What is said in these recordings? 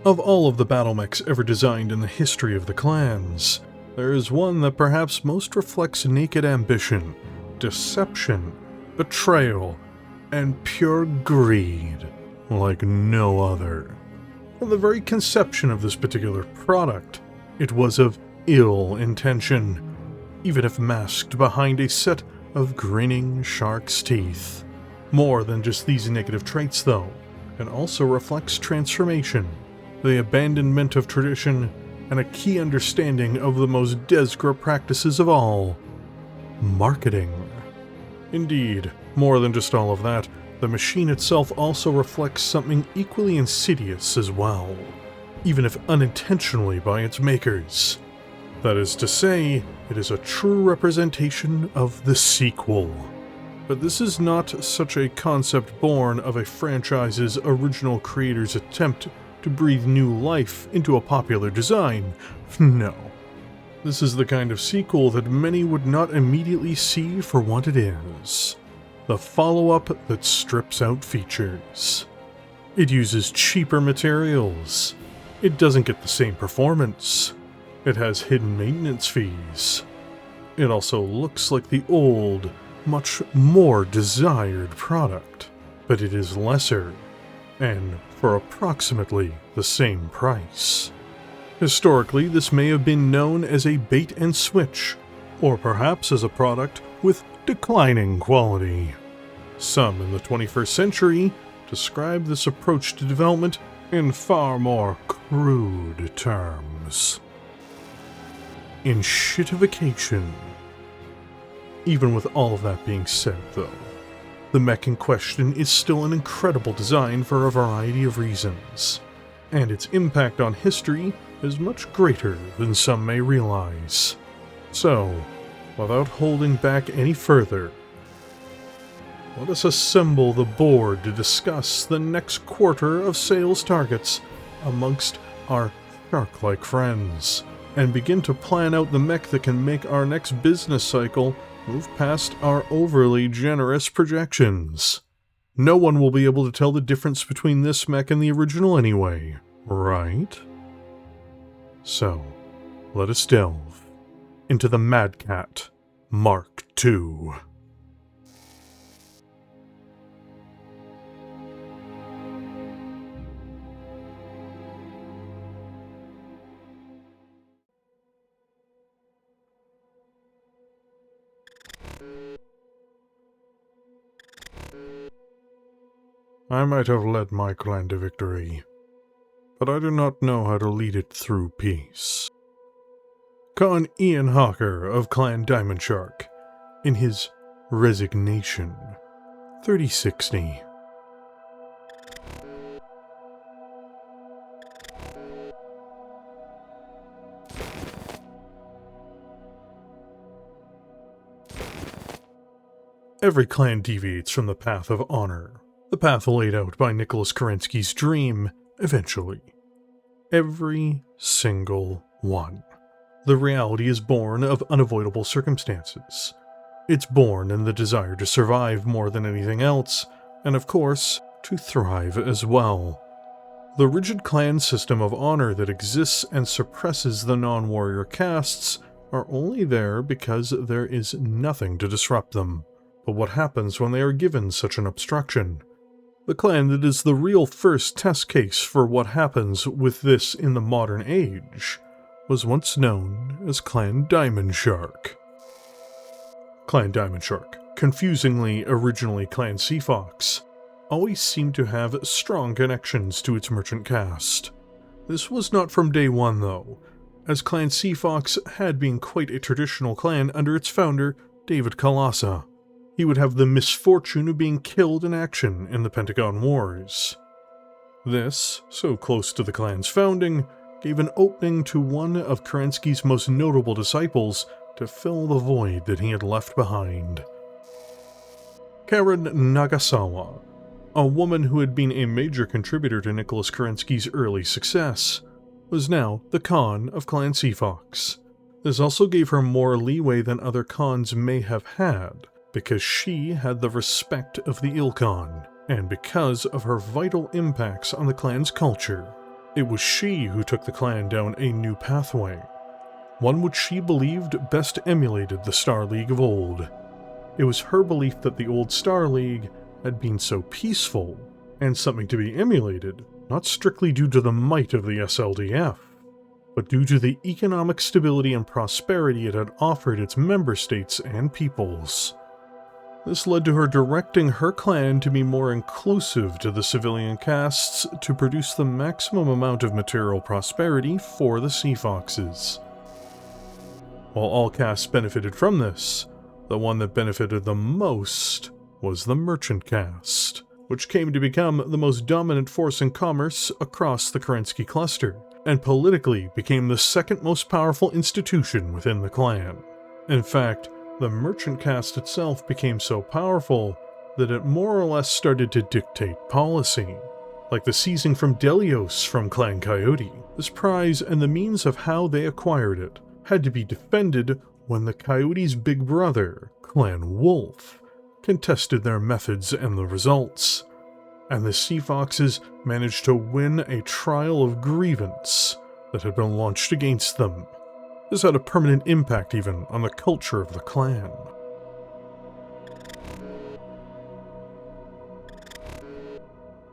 Of all of the Battlemechs ever designed in the history of the clans, there is one that perhaps most reflects naked ambition, deception, betrayal, and pure greed like no other. From the very conception of this particular product, it was of ill intention, even if masked behind a set of grinning shark's teeth. More than just these negative traits, though, it also reflects transformation, the abandonment of tradition, and a key understanding of the most desperate practices of all: marketing. Indeed, more than just all of that, the machine itself also reflects something equally insidious as well, even if unintentionally by its makers. That is to say, it is a true representation of the sequel. But this is not such a concept born of a franchise's original creator's attempt to breathe new life into a popular design. No. This is the kind of sequel that many would not immediately see for what it is. The follow-up that strips out features. It uses cheaper materials. It doesn't get the same performance. It has hidden maintenance fees. It also looks like the old, much more desired product, but it is lesser, and for approximately the same price. Historically, this may have been known as a bait and switch, or perhaps as a product with declining quality. Some in the 21st century describe this approach to development in far more crude terms: in shitification. Even with all of that being said, though, the mech in question is still an incredible design for a variety of reasons, and its impact on history is much greater than some may realize. So, without holding back any further, let us assemble the board to discuss the next quarter of sales targets amongst our shark-like friends, and begin to plan out the mech that can make our next business cycle move past our overly generous projections. No one will be able to tell the difference between this mech and the original anyway, right? So, let us delve into the Mad Cat Mark II. I might have led my clan to victory, but I do not know how to lead it through peace. Con Ian Hawker of Clan Diamond Shark, in his Resignation, 3060. Every clan deviates from the path of honor, the path laid out by Nicholas Kerensky's dream, eventually. Every single one. The reality is born of unavoidable circumstances. It's born in the desire to survive more than anything else, and of course, to thrive as well. The rigid clan system of honor that exists and suppresses the non-warrior castes are only there because there is nothing to disrupt them. But what happens when they are given such an obstruction? The clan that is the real first test case for what happens with this in the modern age was once known as Clan Diamond Shark. Clan Diamond Shark, confusingly originally Clan Sea Fox, always seemed to have strong connections to its merchant caste. This was not from day one, though, as Clan Sea Fox had been quite a traditional clan under its founder, David Kalasa. He would have the misfortune of being killed in action in the Pentagon Wars. This, so close to the clan's founding, gave an opening to one of Kerensky's most notable disciples to fill the void that he had left behind. Karen Nagasawa, a woman who had been a major contributor to Nicholas Kerensky's early success, was now the Khan of Clan Sea Fox. This also gave her more leeway than other Khans may have had, because she had the respect of the Ilclan, and because of her vital impacts on the clan's culture. It was she who took the clan down a new pathway, one which she believed best emulated the Star League of old. It was her belief that the old Star League had been so peaceful, and something to be emulated, not strictly due to the might of the SLDF, but due to the economic stability and prosperity it had offered its member states and peoples. This led to her directing her clan to be more inclusive to the civilian castes to produce the maximum amount of material prosperity for the Sea Foxes. While all castes benefited from this, the one that benefited the most was the merchant caste, which came to become the most dominant force in commerce across the Kerensky cluster, and politically became the second most powerful institution within the clan. In fact, the merchant caste itself became so powerful that it more or less started to dictate policy, like the seizing from Delios from Clan Coyote. This prize and the means of how they acquired it had to be defended when the Coyote's big brother, Clan Wolf, contested their methods and the results, and the Sea Foxes managed to win a trial of grievance that had been launched against them. This had a permanent impact even on the culture of the clan.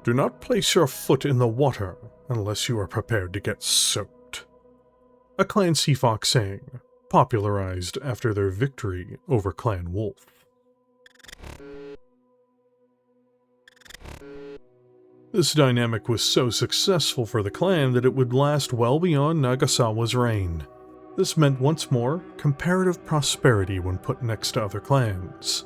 Do not place your foot in the water unless you are prepared to get soaked. A Clan Sea Fox saying, popularized after their victory over Clan Wolf. This dynamic was so successful for the clan that it would last well beyond Nagasawa's reign. This meant once more comparative prosperity when put next to other clans.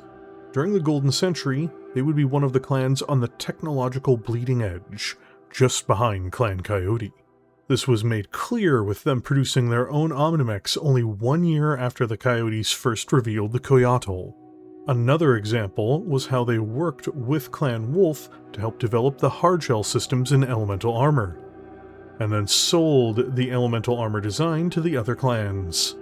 During the Golden Century, they would be one of the clans on the technological bleeding edge, just behind Clan Coyote. This was made clear with them producing their own Omnimechs only 1 year after the Coyotes first revealed the Coyotl. Another example was how they worked with Clan Wolf to help develop the hardshell systems in elemental armor, and then sold the elemental armor design to the other clans.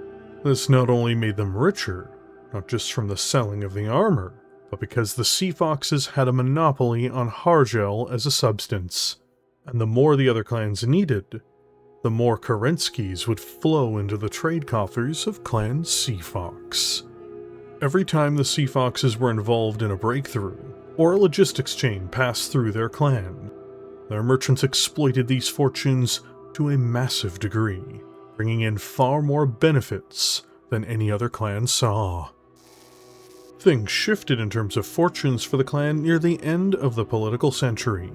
This not only made them richer, not just from the selling of the armor, but because the Sea Foxes had a monopoly on hardgel as a substance, and the more the other clans needed, the more Kerenskys would flow into the trade coffers of Clan Sea Fox. Every time the Sea Foxes were involved in a breakthrough, or a logistics chain passed through their clan, their merchants exploited these fortunes to a massive degree, bringing in far more benefits than any other clan saw. Things shifted in terms of fortunes for the clan near the end of the political century,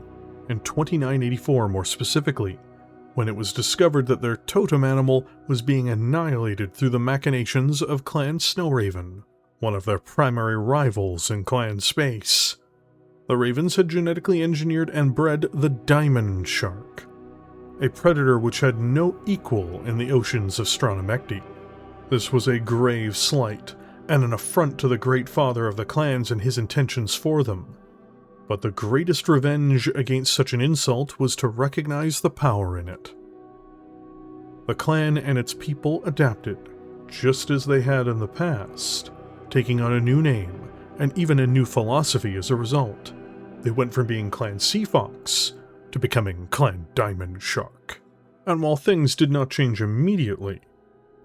in 2984 more specifically, when it was discovered that their totem animal was being annihilated through the machinations of Clan Snowraven, one of their primary rivals in clan space. The Ravens had genetically engineered and bred the diamond shark, a predator which had no equal in the oceans of Stranomecti. This was a grave slight, and an affront to the great father of the clans and his intentions for them. But the greatest revenge against such an insult was to recognize the power in it. The clan and its people adapted, just as they had in the past, taking on a new name, and even a new philosophy as a result. They went from being Clan Sea Fox to becoming Clan Diamond Shark. And while things did not change immediately,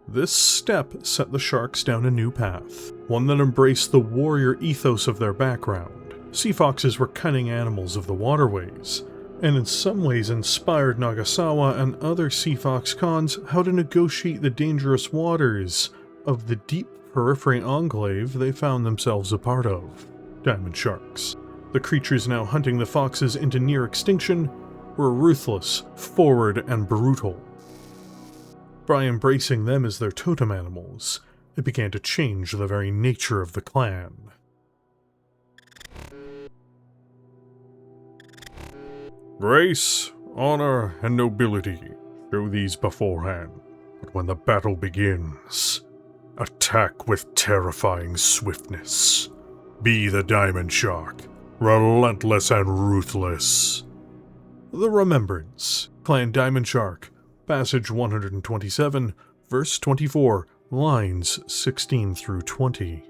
this step set the Sharks down a new path, one that embraced the warrior ethos of their background. Sea Foxes were cunning animals of the waterways, and in some ways inspired Nagasawa and other Sea Fox Khans how to negotiate the dangerous waters of the deep periphery enclave they found themselves a part of. Diamond Sharks, the creatures now hunting the foxes into near extinction, were ruthless, forward, and brutal. By embracing them as their totem animals, it began to change the very nature of the clan. Grace, honor, and nobility, show these beforehand, but when the battle begins, attack with terrifying swiftness. Be the Diamond Shark, relentless and ruthless. The Remembrance, Clan Diamond Shark, Passage 127, verse 24, lines 16 through 20.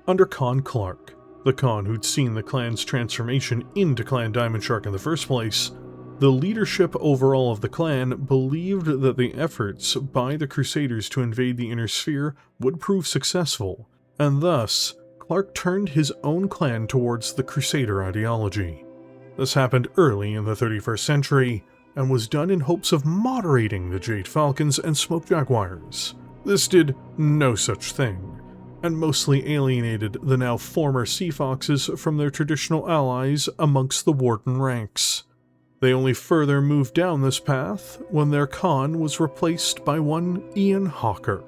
Under Con Clark, the Khan who'd seen the clan's transformation into Clan Diamond Shark in the first place, the leadership overall of the clan believed that the efforts by the Crusaders to invade the Inner Sphere would prove successful, and thus, Clark turned his own clan towards the Crusader ideology. This happened early in the 31st century, and was done in hopes of moderating the Jade Falcons and Smoke Jaguars. This did no such thing, and mostly alienated the now former Sea Foxes from their traditional allies amongst the Warden ranks. They only further moved down this path when their Khan was replaced by one Ian Hawker.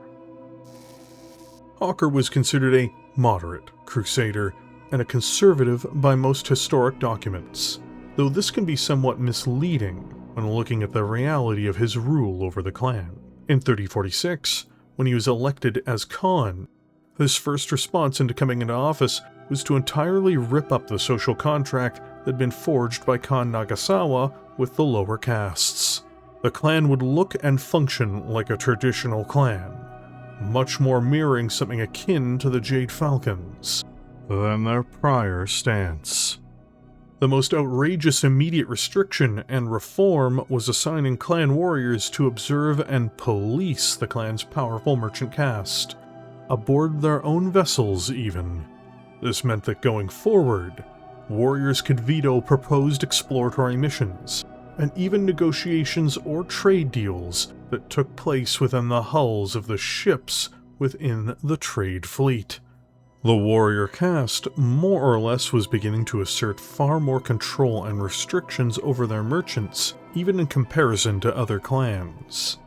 Hawker was considered a moderate Crusader and a conservative by most historic documents, though this can be somewhat misleading when looking at the reality of his rule over the clan. In 3046, when he was elected as Khan, his first response into coming into office was to entirely rip up the social contract that had been forged by Khan Nagasawa with the lower castes. The clan would look and function like a traditional clan, much more mirroring something akin to the Jade Falcons than their prior stance. The most outrageous immediate restriction and reform was assigning clan warriors to observe and police the clan's powerful merchant caste, aboard their own vessels even. This meant that going forward, warriors could veto proposed exploratory missions, and even negotiations or trade deals that took place within the hulls of the ships within the trade fleet. The warrior caste more or less was beginning to assert far more control and restrictions over their merchants, even in comparison to other clans.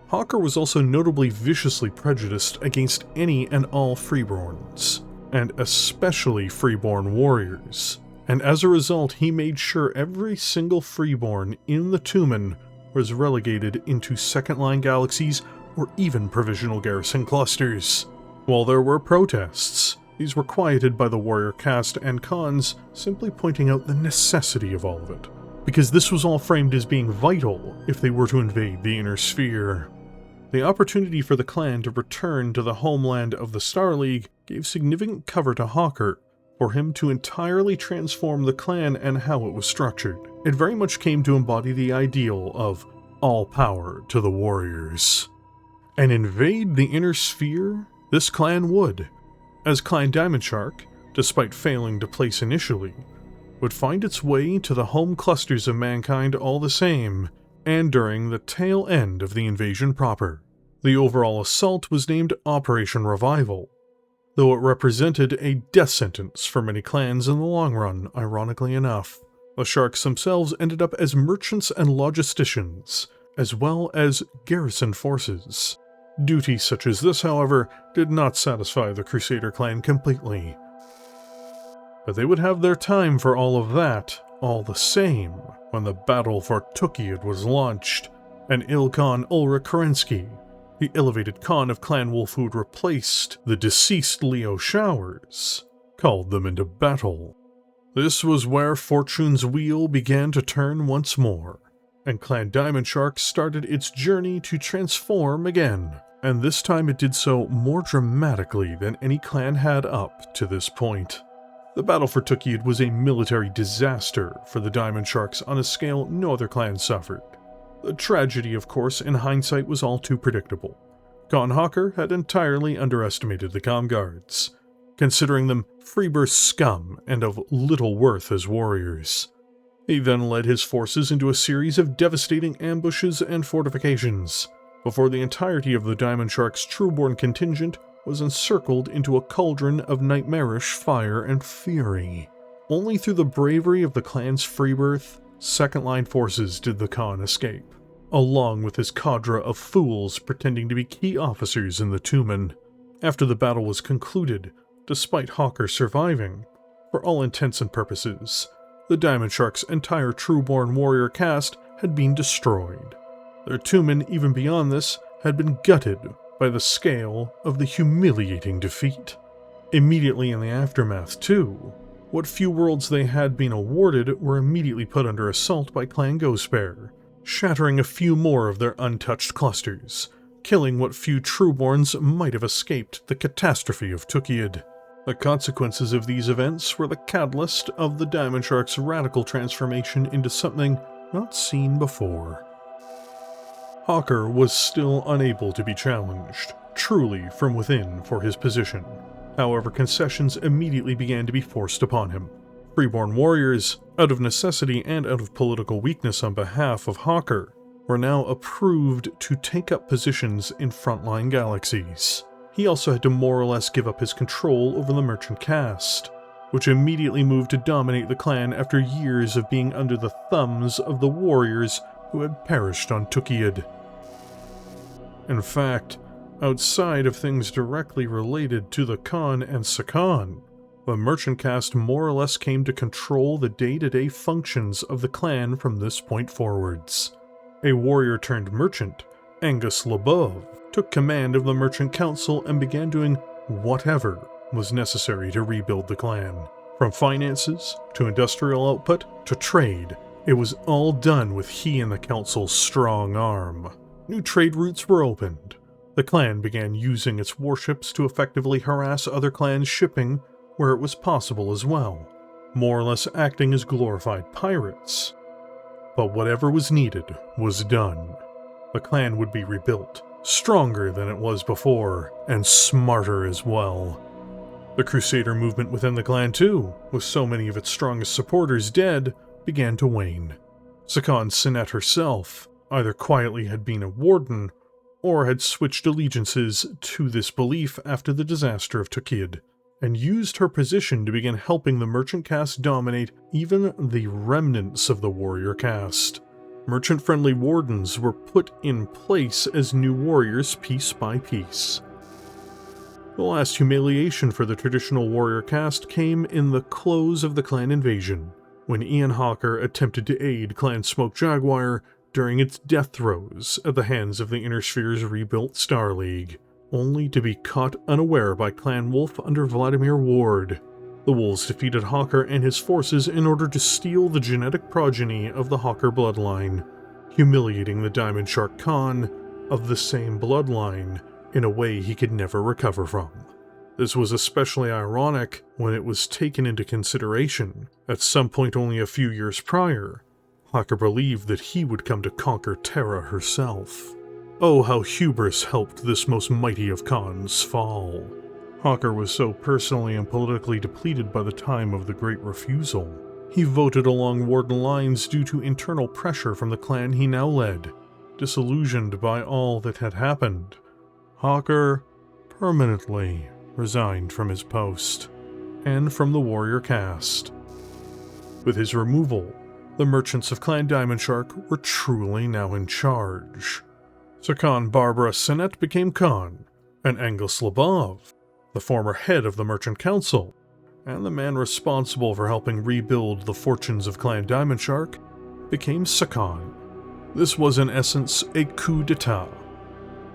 Hawker was also notably viciously prejudiced against any and all freeborns, and especially freeborn warriors, and as a result he made sure every single freeborn in the Tumen was relegated into second-line galaxies or even provisional garrison clusters. While there were protests, these were quieted by the warrior caste and Khans simply pointing out the necessity of all of it, because this was all framed as being vital if they were to invade the Inner Sphere. The opportunity for the clan to return to the homeland of the Star League gave significant cover to Hawker for him to entirely transform the clan and how it was structured. It very much came to embody the ideal of all power to the warriors. And invade the Inner Sphere, this clan would, as Clan Diamond Shark, despite failing to place initially, would find its way to the home clusters of mankind all the same, and during the tail end of the invasion proper. The overall assault was named Operation Revival, though it represented a death sentence for many clans in the long run, ironically enough. The Sharks themselves ended up as merchants and logisticians, as well as garrison forces. Duties such as this, however, did not satisfy the Crusader clan completely. But they would have their time for all of that, all the same, when the battle for Tukiad was launched, and Ilclan Ulrich Kerensky, the elevated Khan of Clan Wolf who had replaced the deceased Leo Showers, called them into battle. This was where Fortune's wheel began to turn once more, and Clan Diamond Shark started its journey to transform again, and this time it did so more dramatically than any clan had up to this point. The battle for Tukiad was a military disaster for the Diamond Sharks on a scale no other clan suffered. The tragedy, of course, in hindsight was all too predictable. Khan Hawker had entirely underestimated the Comm Guards, considering them freebirth scum and of little worth as warriors. He then led his forces into a series of devastating ambushes and fortifications, before the entirety of the Diamond Shark's Trueborn contingent was encircled into a cauldron of nightmarish fire and fury. Only through the bravery of the clan's freebirth, second-line forces did the Khan escape, along with his cadre of fools pretending to be key officers in the Tumen. After the battle was concluded, despite Hawker surviving, for all intents and purposes, the Diamond Shark's entire Trueborn warrior caste had been destroyed. Their Tumen, even beyond this, had been gutted by the scale of the humiliating defeat. Immediately in the aftermath, too, what few worlds they had been awarded were immediately put under assault by Clan Ghostbear, shattering a few more of their untouched clusters, killing what few Trueborns might have escaped the catastrophe of Tukiad. The consequences of these events were the catalyst of the Diamond Shark's radical transformation into something not seen before. Hawker was still unable to be challenged, truly from within, for his position. However, concessions immediately began to be forced upon him. Freeborn warriors, out of necessity and out of political weakness on behalf of Hawker, were now approved to take up positions in frontline galaxies. He also had to more or less give up his control over the merchant caste, which immediately moved to dominate the clan after years of being under the thumbs of the warriors who had perished on Tukiad. In fact, outside of things directly related to the Khan and Sakan, the merchant caste more or less came to control the day-to-day functions of the clan from this point forwards. A warrior-turned-merchant, Angus Labov, took command of the merchant council and began doing whatever was necessary to rebuild the clan. From finances, to industrial output, to trade, it was all done with he and the council's strong arm. New trade routes were opened. The clan began using its warships to effectively harass other clans' shipping where it was possible as well, more or less acting as glorified pirates. But whatever was needed was done. The clan would be rebuilt, stronger than it was before, and smarter as well. The Crusader movement within the clan too, with so many of its strongest supporters dead, began to wane. Sakan Sinet herself either quietly had been a warden, or had switched allegiances to this belief after the disaster of Tukiad, and used her position to begin helping the merchant caste dominate even the remnants of the warrior caste. Merchant-friendly wardens were put in place as new warriors piece by piece. The last humiliation for the traditional warrior caste came in the close of the clan invasion, when Ian Hawker attempted to aid Clan Smoke Jaguar during its death throes at the hands of the Inner Sphere's rebuilt Star League, only to be caught unaware by Clan Wolf under Vladimir Ward. The Wolves defeated Hawker and his forces in order to steal the genetic progeny of the Hawker bloodline, humiliating the Diamond Shark Khan of the same bloodline in a way he could never recover from. This was especially ironic when it was taken into consideration, at some point only a few years prior, Hawker believed that he would come to conquer Terra herself. Oh, how hubris helped this most mighty of Khans fall. Hawker was so personally and politically depleted by the time of the Great Refusal. He voted along Warden lines due to internal pressure from the clan he now led. Disillusioned by all that had happened, Hawker permanently resigned from his post, and from the warrior caste. With his removal, the merchants of Clan Diamond Shark were truly now in charge. Sakan Barbara Sinet became Khan, and Angus Labov, the former head of the Merchant Council, and the man responsible for helping rebuild the fortunes of Clan Diamond Shark, became Sakan. This was in essence a coup d'etat.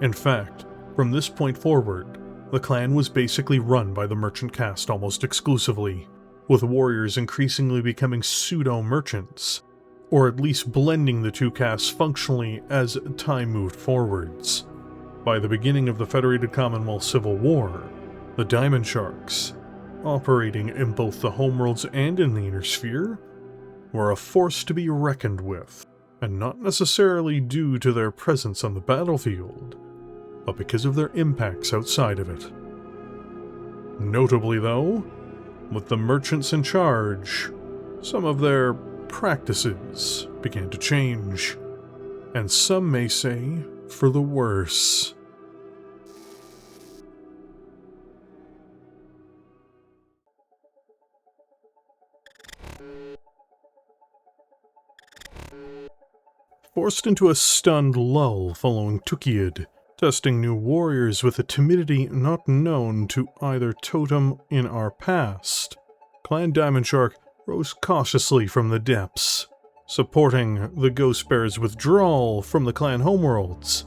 In fact, from this point forward, the clan was basically run by the merchant caste almost exclusively, with warriors increasingly becoming pseudo-merchants, or at least blending the two castes functionally as time moved forwards. By the beginning of the Federated Commonwealth Civil War, the Diamond Sharks, operating in both the homeworlds and in the Inner Sphere, were a force to be reckoned with, and not necessarily due to their presence on the battlefield, but because of their impacts outside of it. Notably though, with the merchants in charge, some of their practices began to change, and some may say for the worse. Forced into a stunned lull following Tukiad, testing new warriors with a timidity not known to either totem in our past, Clan Diamond Shark rose cautiously from the depths, supporting the Ghost Bear's withdrawal from the clan homeworlds,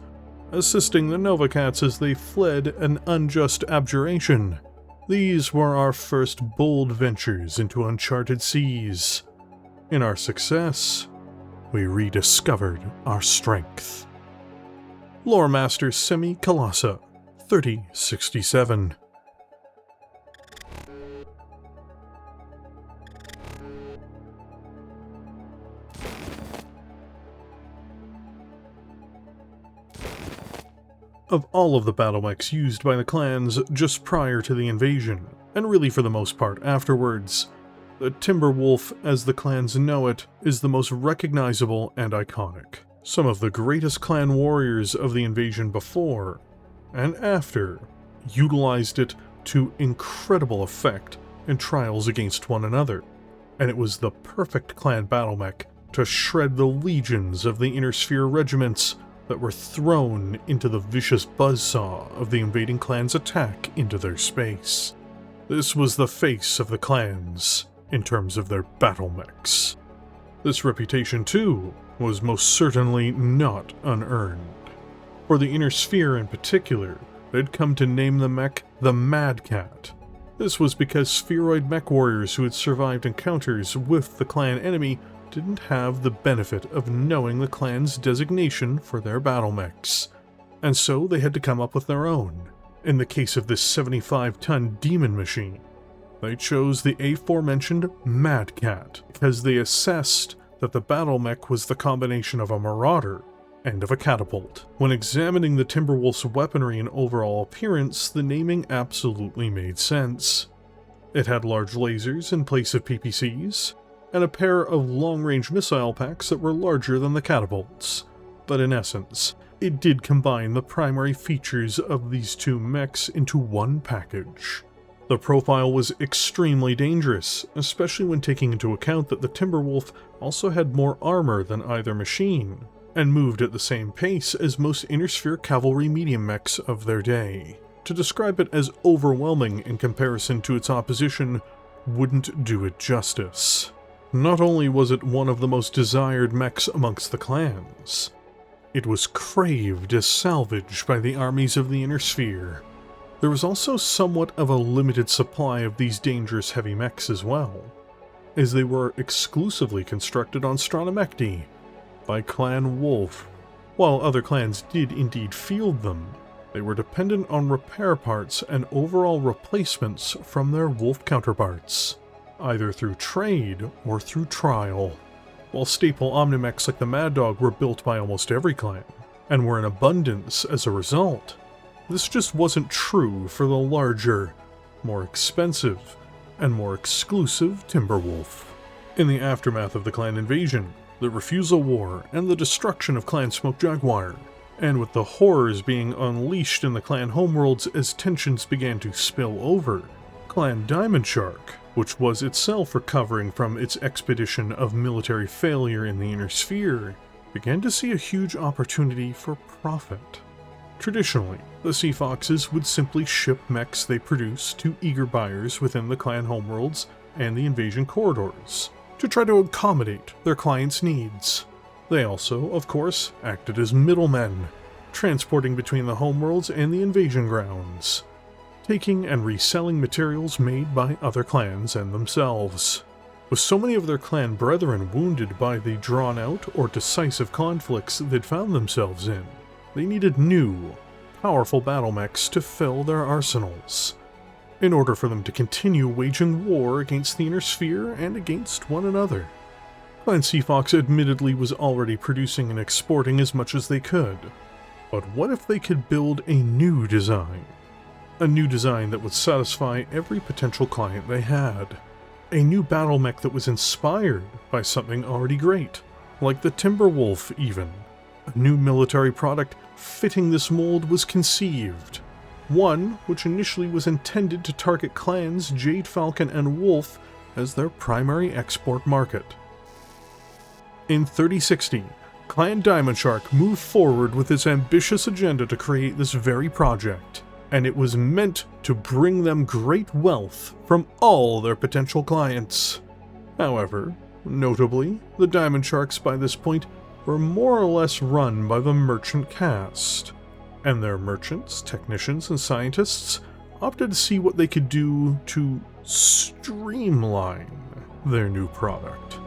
assisting the Nova Cats as they fled an unjust abjuration. These were our first bold ventures into uncharted seas. In our success, we rediscovered our strength. Lore Master Semi Colossa, 3067. Of all of the battlemechs used by the clans just prior to the invasion, and really for the most part afterwards, the Timberwolf, as the clans know it, is the most recognizable and iconic. Some of the greatest clan warriors of the invasion before and after utilized it to incredible effect in trials against one another, and it was the perfect clan battlemech to shred the legions of the Inner Sphere regiments that were thrown into the vicious buzzsaw of the invading clans' attack into their space. This was the face of the clans in terms of their battlemechs. This reputation, too, was most certainly not unearned. For the Inner Sphere in particular, they'd come to name the mech the Mad Cat. This was because spheroid mech warriors who had survived encounters with the clan enemy didn't have the benefit of knowing the clan's designation for their battlemechs, and so they had to come up with their own. In the case of this 75-ton demon machine, they chose the aforementioned Mad Cat because they assessed that the battlemech was the combination of a marauder and of a catapult. When examining the Timberwolf's weaponry and overall appearance, the naming absolutely made sense. It had large lasers in place of PPCs, and a pair of long-range missile packs that were larger than the catapults. But in essence, it did combine the primary features of these two mechs into one package. The profile was extremely dangerous, especially when taking into account that the Timberwolf also had more armor than either machine, and moved at the same pace as most Inner Sphere cavalry medium mechs of their day. To describe it as overwhelming in comparison to its opposition wouldn't do it justice. Not only was it one of the most desired mechs amongst the clans, it was craved as salvage by the armies of the Inner Sphere. There was also somewhat of a limited supply of these dangerous heavy mechs as well, as they were exclusively constructed on Stranomechti by Clan Wolf. While other clans did indeed field them, they were dependent on repair parts and overall replacements from their Wolf counterparts, either through trade or through trial. While staple Omnimechs like the Mad Dog were built by almost every clan, and were in abundance as a result, this just wasn't true for the larger, more expensive, and more exclusive Timberwolf. In the aftermath of the clan invasion, the Refusal War, and the destruction of Clan Smoke Jaguar, and with the horrors being unleashed in the clan homeworlds as tensions began to spill over, Clan Diamond Shark, which was itself recovering from its expedition of military failure in the Inner Sphere, began to see a huge opportunity for profit. Traditionally, the Sea Foxes would simply ship mechs they produced to eager buyers within the clan homeworlds and the invasion corridors, to try to accommodate their clients' needs. They also, of course, acted as middlemen, transporting between the homeworlds and the invasion grounds, taking and reselling materials made by other clans and themselves. With so many of their clan brethren wounded by the drawn-out or decisive conflicts they'd found themselves in, they needed new, powerful battlemechs to fill their arsenals, in order for them to continue waging war against the Inner Sphere and against one another. Clan Seafox admittedly was already producing and exporting as much as they could, but what if they could build a new design? A new design that would satisfy every potential client they had. A new battlemech that was inspired by something already great, like the Timberwolf even. A new military product fitting this mold was conceived. One which initially was intended to target clans Jade, Falcon, and Wolf as their primary export market. In 3060, Clan Diamond Shark moved forward with its ambitious agenda to create this very project, and it was meant to bring them great wealth from all their potential clients. However, notably, the Diamond Sharks by this point were more or less run by the merchant caste, and their merchants, technicians, and scientists opted to see what they could do to streamline their new product.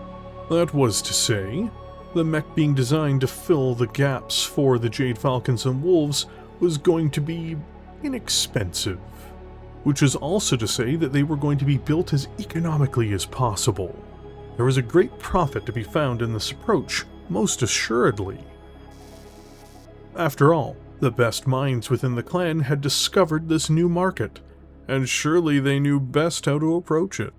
That was to say, the mech being designed to fill the gaps for the Jade Falcons and Wolves was going to be inexpensive, which is also to say that they were going to be built as economically as possible. There was a great profit to be found in this approach, most assuredly. After all, The best minds within the clan had discovered this new market, and surely they knew best how to approach it.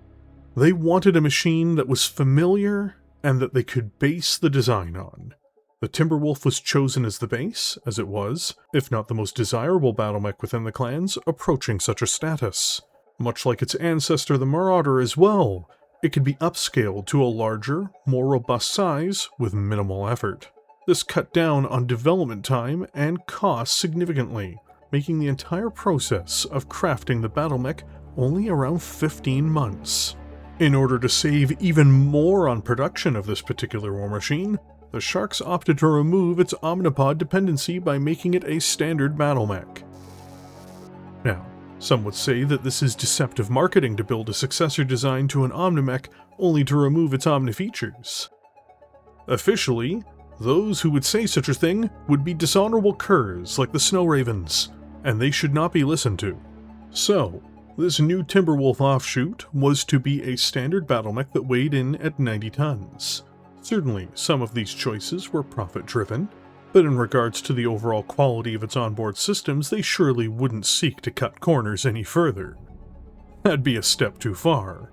They wanted a machine that was familiar and that they could base the design on. The Timberwolf was chosen as the base, as it was, if not the most desirable Battlemech within the clans, approaching such a status. Much like its ancestor the Marauder as well, it could be upscaled to a larger, more robust size with minimal effort. This cut down on development time and cost significantly, making the entire process of crafting the Battlemech only around 15 months. In order to save even more on production of this particular war machine, the Sharks opted to remove its Omnipod dependency by making it a standard Battlemech. Now, some would say that this is deceptive marketing to build a successor design to an Omnimech only to remove its Omni features. Officially, those who would say such a thing would be dishonorable curs like the Snow Ravens, and they should not be listened to. So, this new Timberwolf offshoot was to be a standard Battlemech that weighed in at 90 tons. Certainly, some of these choices were profit-driven, but in regards to the overall quality of its onboard systems, they surely wouldn't seek to cut corners any further. That'd be a step too far.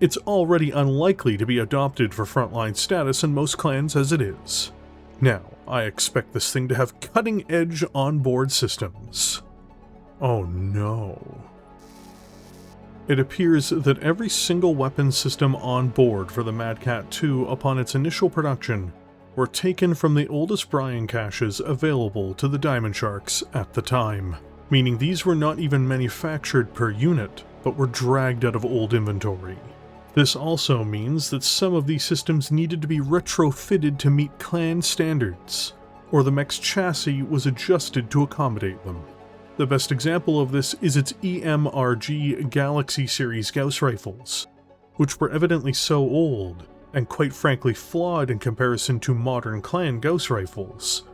It's already unlikely to be adopted for frontline status in most clans as it is. Now, I expect this thing to have cutting-edge onboard systems. Oh no. It appears that every single weapon system on board for the Mad Cat 2 upon its initial production were taken from the oldest Brian caches available to the Diamond Sharks at the time, meaning these were not even manufactured per unit, but were dragged out of old inventory. This also means that some of these systems needed to be retrofitted to meet clan standards, or the mech's chassis was adjusted to accommodate them. The best example of this is its EMRG Galaxy Series Gauss rifles, which were evidently so old, and quite frankly flawed in comparison to modern clan Gauss rifles,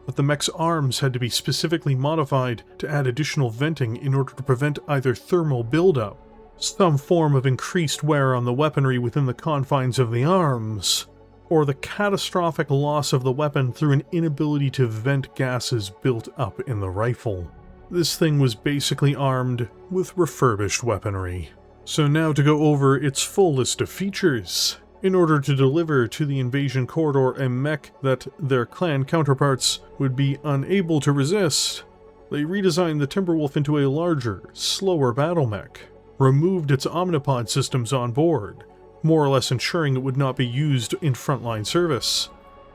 that the mech's arms had to be specifically modified to add additional venting in order to prevent either thermal buildup, some form of increased wear on the weaponry within the confines of the arms, or the catastrophic loss of the weapon through an inability to vent gases built up in the rifle. This thing was basically armed with refurbished weaponry. So now to go over its full list of features. In order to deliver to the invasion corridor a mech that their clan counterparts would be unable to resist, they redesigned the Timberwolf into a larger, slower Battlemech, removed its Omnipod systems on board, more or less ensuring it would not be used in frontline service,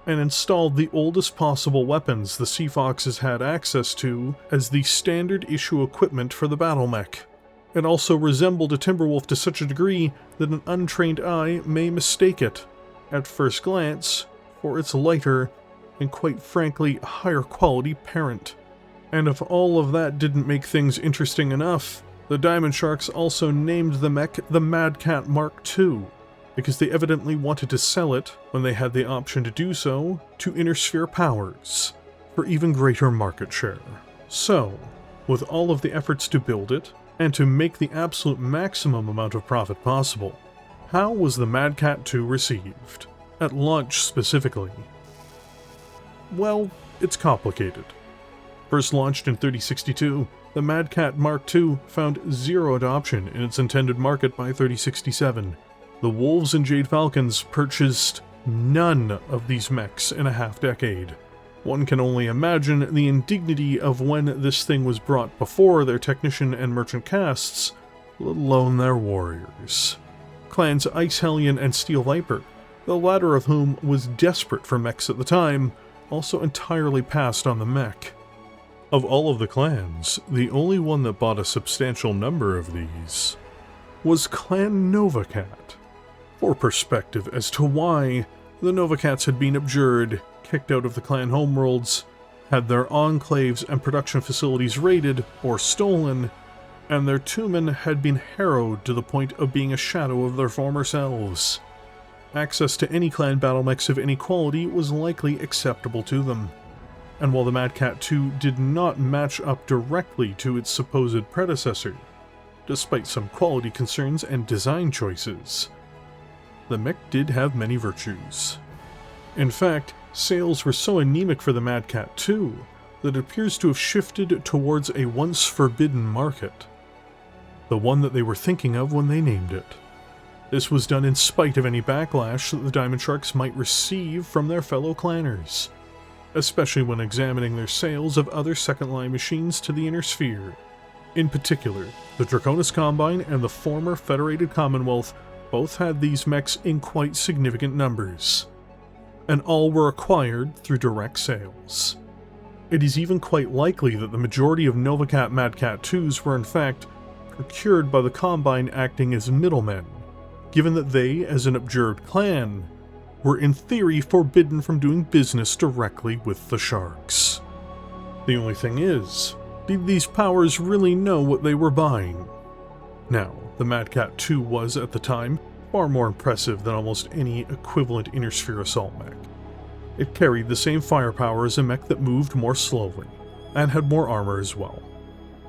and installed the oldest possible weapons the Sea Foxes had access to as the standard issue equipment for the Battlemech. It also resembled a Timberwolf to such a degree that an untrained eye may mistake it, at first glance, for its lighter and quite frankly higher quality parent. And if all of that didn't make things interesting enough, the Diamond Sharks also named the mech the Mad Cat Mark II, because they evidently wanted to sell it, when they had the option to do so, to Inner Sphere Powers, for even greater market share. So, with all of the efforts to build it, and to make the absolute maximum amount of profit possible, how was the Mad Cat 2 received? At launch specifically? Well, it's complicated. First launched in 3062, the Mad Cat Mark II found zero adoption in its intended market by 3067. The Wolves and Jade Falcons purchased none of these mechs in a half-decade. One can only imagine the indignity of when this thing was brought before their technician and merchant castes, let alone their warriors. Clans Ice Hellion and Steel Viper, the latter of whom was desperate for mechs at the time, also entirely passed on the mech. Of all of the clans, the only one that bought a substantial number of these was Clan Novacat. For perspective as to why, the Novacats had been abjured, kicked out of the clan homeworlds, had their enclaves and production facilities raided or stolen, and their tumen had been harrowed to the point of being a shadow of their former selves. Access to any clan battlemechs of any quality was likely acceptable to them, and while the Mad Cat 2 did not match up directly to its supposed predecessor, despite some quality concerns and design choices, the mech did have many virtues. In fact, sales were so anemic for the Mad Cat 2 that appears to have shifted towards a once forbidden market, the one that they were thinking of when they named it. This was done in spite of any backlash that the Diamond Sharks might receive from their fellow clanners, especially when examining their sales of other second-line machines to the Inner Sphere. In particular, the Draconis Combine and the former Federated Commonwealth both had these mechs in quite significant numbers, and all were acquired through direct sales. It is even quite likely that the majority of Novacat Mad Cat 2s were in fact procured by the Combine acting as middlemen, given that they, as an abjured clan, were in theory forbidden from doing business directly with the Sharks. The only thing is, did these powers really know what they were buying? Now, the Mad Cat 2 was, at the time, far more impressive than almost any equivalent Inner Sphere assault mech. It carried the same firepower as a mech that moved more slowly, and had more armor as well.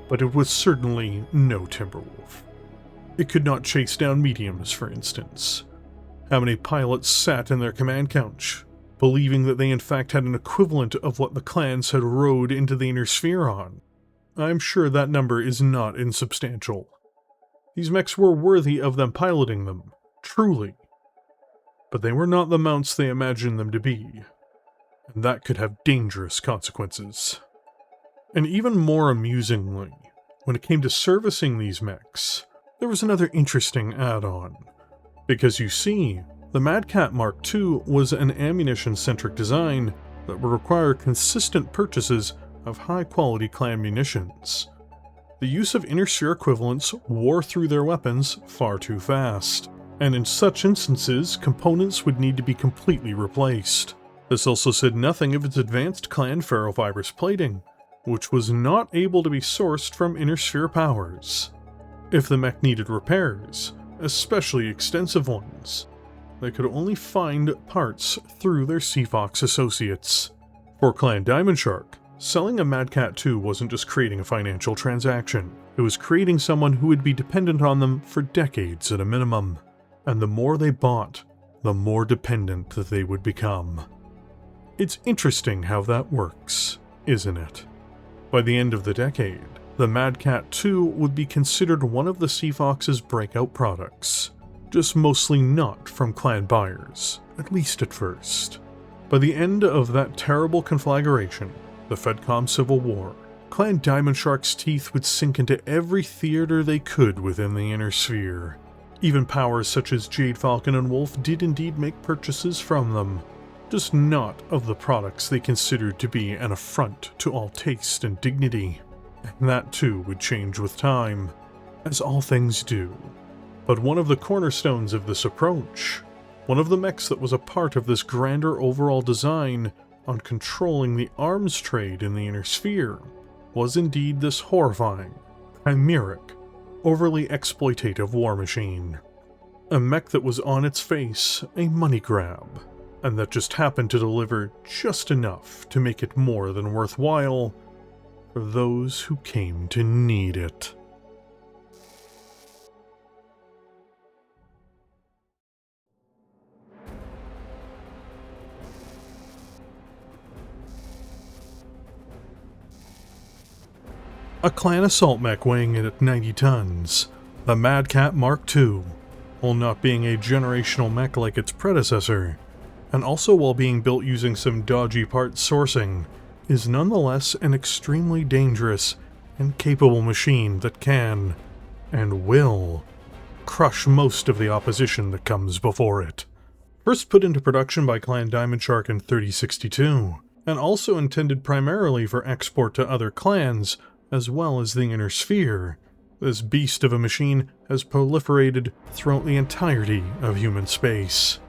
But it was certainly no Timberwolf. It could not chase down mediums, for instance. How many pilots sat in their command couch, believing that they in fact had an equivalent of what the clans had rode into the Inner Sphere on? I'm sure that number is not insubstantial. These mechs were worthy of them piloting them, truly. But they were not the mounts they imagined them to be, and that could have dangerous consequences. And even more amusingly, when it came to servicing these mechs, there was another interesting add-on. Because you see, the Mad Cat Mark II was an ammunition-centric design that would require consistent purchases of high-quality clan munitions. The use of Inner Sphere equivalents wore through their weapons far too fast, and in such instances, components would need to be completely replaced. This also said nothing of its advanced clan ferrofibrous plating, which was not able to be sourced from Inner Sphere powers. If the mech needed repairs, especially extensive ones, they could only find parts through their Seafox associates. For Clan Diamond Shark, selling a Mad Cat 2 wasn't just creating a financial transaction, it was creating someone who would be dependent on them for decades at a minimum. And the more they bought, the more dependent that they would become. It's interesting how that works, isn't it? By the end of the decade, the Mad Cat 2 would be considered one of the Seafox's breakout products, just mostly not from clan buyers, at least at first. By the end of that terrible conflagration, the Fedcom Civil War, Clan Diamond Shark's teeth would sink into every theater they could within the Inner Sphere. Even powers such as Jade, Falcon, and Wolf did indeed make purchases from them, just not of the products they considered to be an affront to all taste and dignity. And that too would change with time, as all things do. But one of the cornerstones of this approach, one of the mechs that was a part of this grander overall design on controlling the arms trade in the Inner Sphere, was indeed this horrifying, chimeric, overly exploitative war machine. A mech that was on its face a money grab, and that just happened to deliver just enough to make it more than worthwhile for those who came to need it. A clan assault mech weighing in at 90 tons, the Mad Cat Mark II, while not being a generational mech like its predecessor, and also while being built using some dodgy parts sourcing, is nonetheless an extremely dangerous and capable machine that can, and will, crush most of the opposition that comes before it. First put into production by Clan Diamond Shark in 3062, and also intended primarily for export to other clans, as well as the Inner Sphere, this beast of a machine has proliferated throughout the entirety of human space.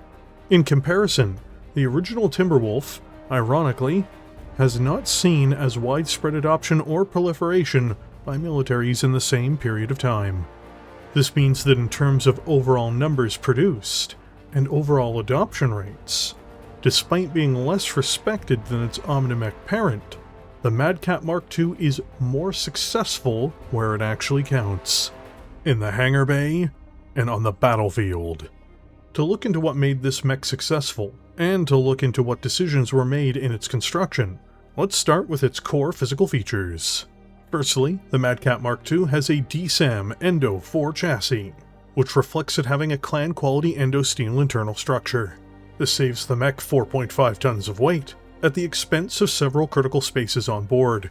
In comparison, the original Timberwolf, ironically, has not seen as widespread adoption or proliferation by militaries in the same period of time. This means that in terms of overall numbers produced and overall adoption rates, despite being less respected than its Omnimech parent, the Mad Cat Mark II is more successful where it actually counts, in the hangar bay and on the battlefield. To look into what made this mech successful, and to look into what decisions were made in its construction, Let's start with its core physical features. Firstly, the Mad Cat Mark II has a DSAM Endo 4 chassis, which reflects it having a clan-quality endo steel internal structure. This saves the mech 4.5 tons of weight, at the expense of several critical spaces on board.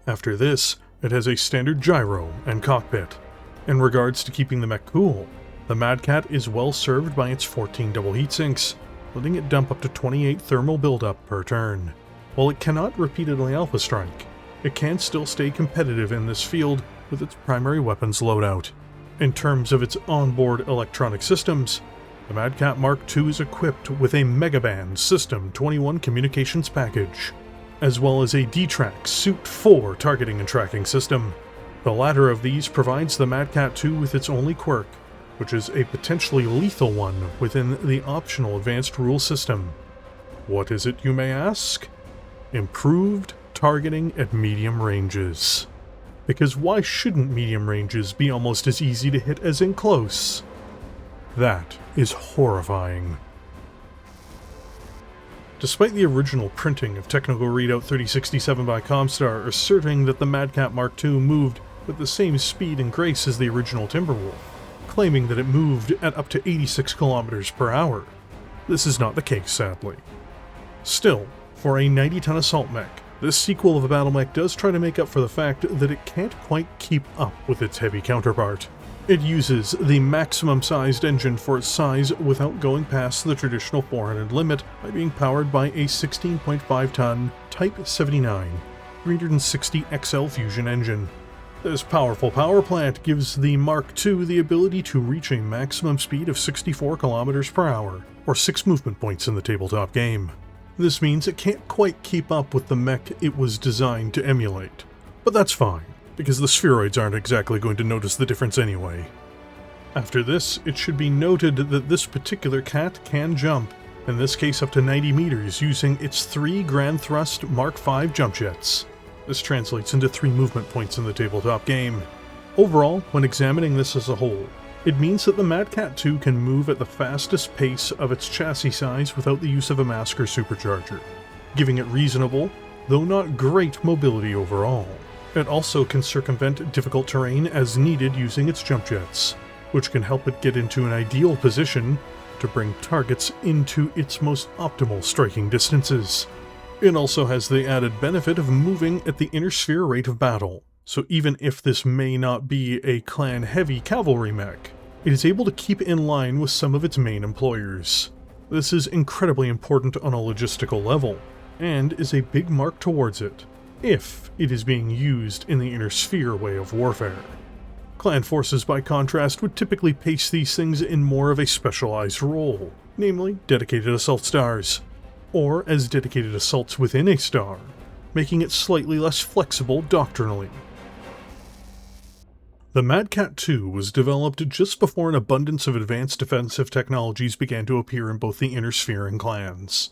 After this, it has a standard gyro and cockpit. In regards to keeping the mech cool, the Mad Cat is well served by its 14 double heatsinks, letting it dump up to 28 thermal buildup per turn. While it cannot repeatedly alpha strike, it can still stay competitive in this field with its primary weapons loadout. In terms of its onboard electronic systems, the Mad Cat Mark II is equipped with a Megaband System 21 communications package, as well as a D-Track Suit 4 targeting and tracking system. The latter of these provides the Mad Cat II with its only quirk, which is a potentially lethal one within the optional advanced rule system. What is it, you may ask? Improved targeting at medium ranges. Because why shouldn't medium ranges be almost as easy to hit as in close? That is horrifying. Despite the original printing of Technical Readout 3067 by Comstar asserting that the Mad Cat Mark II moved with the same speed and grace as the original Timberwolf, claiming that it moved at up to 86 km per hour, this is not the case, sadly. Still, for a 90-ton assault mech, this sequel of a Battlemech does try to make up for the fact that it can't quite keep up with its heavy counterpart. It uses the maximum sized engine for its size without going past the traditional 400 limit by being powered by a 16.5-ton Type 79 360 XL fusion engine. This powerful power plant gives the Mark II the ability to reach a maximum speed of 64 km per hour, or 6 movement points in the tabletop game. This means it can't quite keep up with the mech it was designed to emulate. But that's fine, because the spheroids aren't exactly going to notice the difference anyway. After this, it should be noted that this particular cat can jump, in this case up to 90 meters using its 3 Grand Thrust Mark V jump jets. This translates into 3 movement points in the tabletop game. Overall, when examining this as a whole, it means that the Mad Cat II can move at the fastest pace of its chassis size without the use of a masker supercharger, giving it reasonable, though not great, mobility overall. It also can circumvent difficult terrain as needed using its jump jets, which can help it get into an ideal position to bring targets into its most optimal striking distances. It also has the added benefit of moving at the inner sphere rate of battle, so even if this may not be a clan-heavy cavalry mech, it is able to keep in line with some of its main employers. This is incredibly important on a logistical level, and is a big mark towards it, if it is being used in the inner sphere way of warfare. Clan forces, by contrast, would typically pace these things in more of a specialized role, namely dedicated assault stars, or as dedicated assaults within a star, making it slightly less flexible doctrinally. The Mad Cat II was developed just before an abundance of advanced defensive technologies began to appear in both the inner sphere and clans.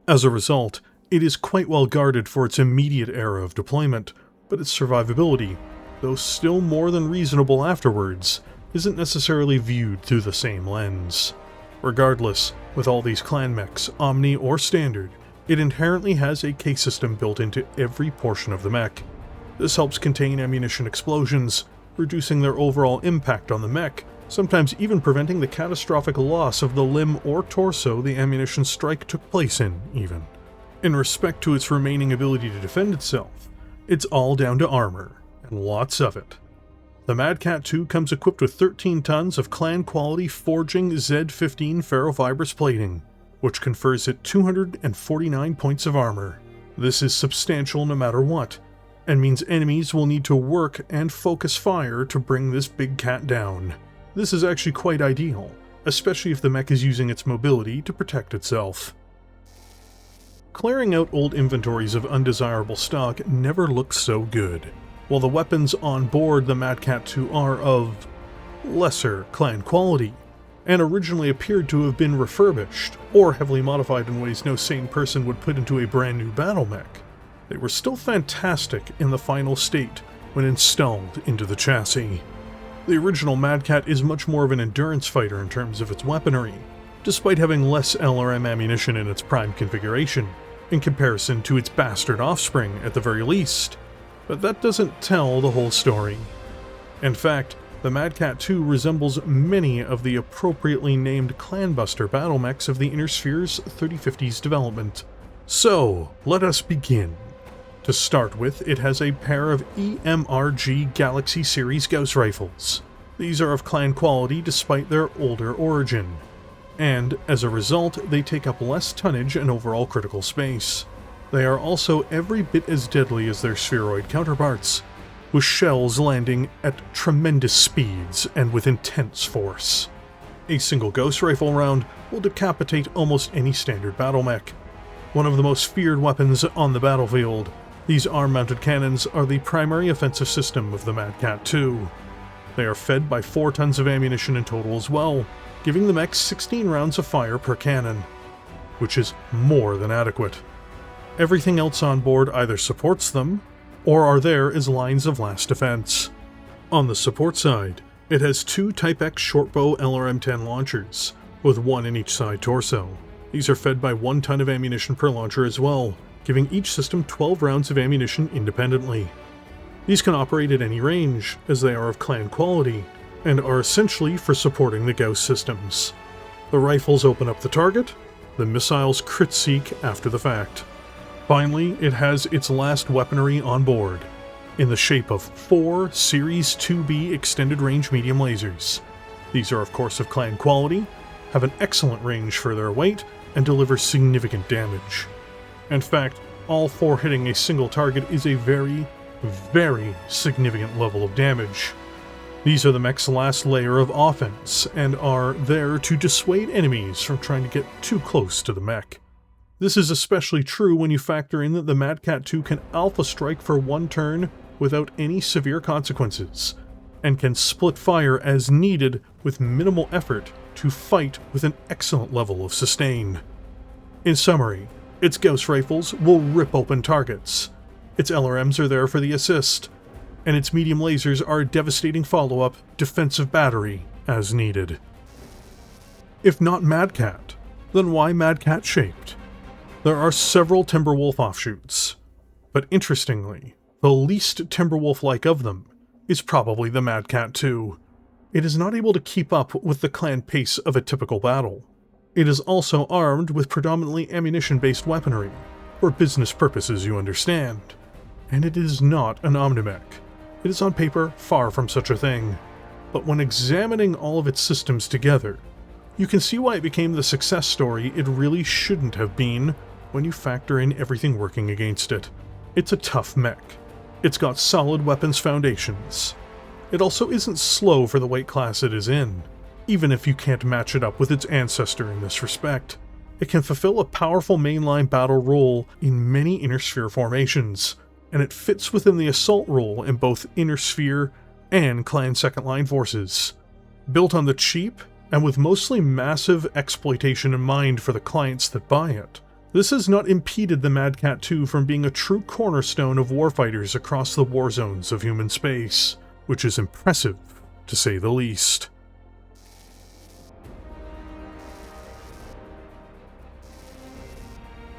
As a result, it is quite well guarded for its immediate era of deployment, but its survivability, though still more than reasonable afterwards, isn't necessarily viewed through the same lens. Regardless, with all these clan mechs, Omni or Standard, it inherently has a K system built into every portion of the mech. This helps contain ammunition explosions, reducing their overall impact on the mech, sometimes even preventing the catastrophic loss of the limb or torso the ammunition strike took place in, even. In respect to its remaining ability to defend itself, it's all down to armor, and lots of it. The Mad Cat II comes equipped with 13 tons of clan-quality forging Z15 ferrofibrous plating, which confers it 249 points of armor. This is substantial no matter what, and means enemies will need to work and focus fire to bring this big cat down. This is actually quite ideal, especially if the mech is using its mobility to protect itself. Clearing out old inventories of undesirable stock never looks so good. While the weapons on board the Mad Cat II are of lesser clan quality, and originally appeared to have been refurbished, or heavily modified in ways no sane person would put into a brand new Battlemech, they were still fantastic in the final state when installed into the chassis. The original Mad Cat is much more of an endurance fighter in terms of its weaponry, despite having less LRM ammunition in its prime configuration. in comparison to its bastard offspring at the very least, but that doesn't tell the whole story. In fact, the Mad Cat 2 resembles many of the appropriately named clanbuster battlemechs of the Inner Sphere's 3050s development. So, let us begin. To start with, it has a pair of EMRG Galaxy Series Gauss rifles. These are of clan quality despite their older origin, and as a result, they take up less tonnage and overall critical space. They are also every bit as deadly as their spheroid counterparts, with shells landing at tremendous speeds and with intense force. A single Gauss rifle round will decapitate almost any standard battlemech. One of the most feared weapons on the battlefield, these arm-mounted cannons are the primary offensive system of the Mad Cat 2. They are fed by 4 tons of ammunition in total as well, giving the mech 16 rounds of fire per cannon, which is more than adequate. Everything else on board either supports them, or are there as lines of last defense. On the support side, it has 2 Type X shortbow LRM-10 launchers, with 1 in each side torso. These are fed by 1 ton of ammunition per launcher as well, giving each system 12 rounds of ammunition independently. These can operate at any range, as they are of clan quality, and are essentially for supporting the Gauss systems. The rifles open up the target, the missiles crit seek after the fact. Finally, it has its last weaponry on board, in the shape of 4 Series 2B extended range medium lasers. These are of course of clan quality, have an excellent range for their weight, and deliver significant damage. In fact, all 4 hitting a single target is a very, very significant level of damage. These are the mech's last layer of offense, and are there to dissuade enemies from trying to get too close to the mech. This is especially true when you factor in that the Mad Cat 2 can alpha strike for 1 turn without any severe consequences, and can split fire as needed with minimal effort to fight with an excellent level of sustain. In summary, its Gauss rifles will rip open targets, its LRMs are there for the assist, and its medium lasers are a devastating follow-up defensive battery as needed. If not Mad Cat, then why Mad Cat shaped? There are several Timberwolf offshoots, but interestingly, the least Timberwolf-like of them is probably the Mad Cat 2. It is not able to keep up with the clan pace of a typical battle. It is also armed with predominantly ammunition-based weaponry, for business purposes you understand, and it is not an Omnimech. It is on paper far from such a thing, but when examining all of its systems together, you can see why it became the success story it really shouldn't have been when you factor in everything working against it. It's a tough mech. It's got solid weapons foundations. It also isn't slow for the weight class it is in, even if you can't match it up with its ancestor in this respect. It can fulfill a powerful mainline battle role in many Inner Sphere formations, and it fits within the assault role in both Inner Sphere and Clan Second Line forces. Built on the cheap, and with mostly massive exploitation in mind for the clients that buy it, this has not impeded the Mad Cat 2 from being a true cornerstone of warfighters across the war zones of human space, which is impressive, to say the least.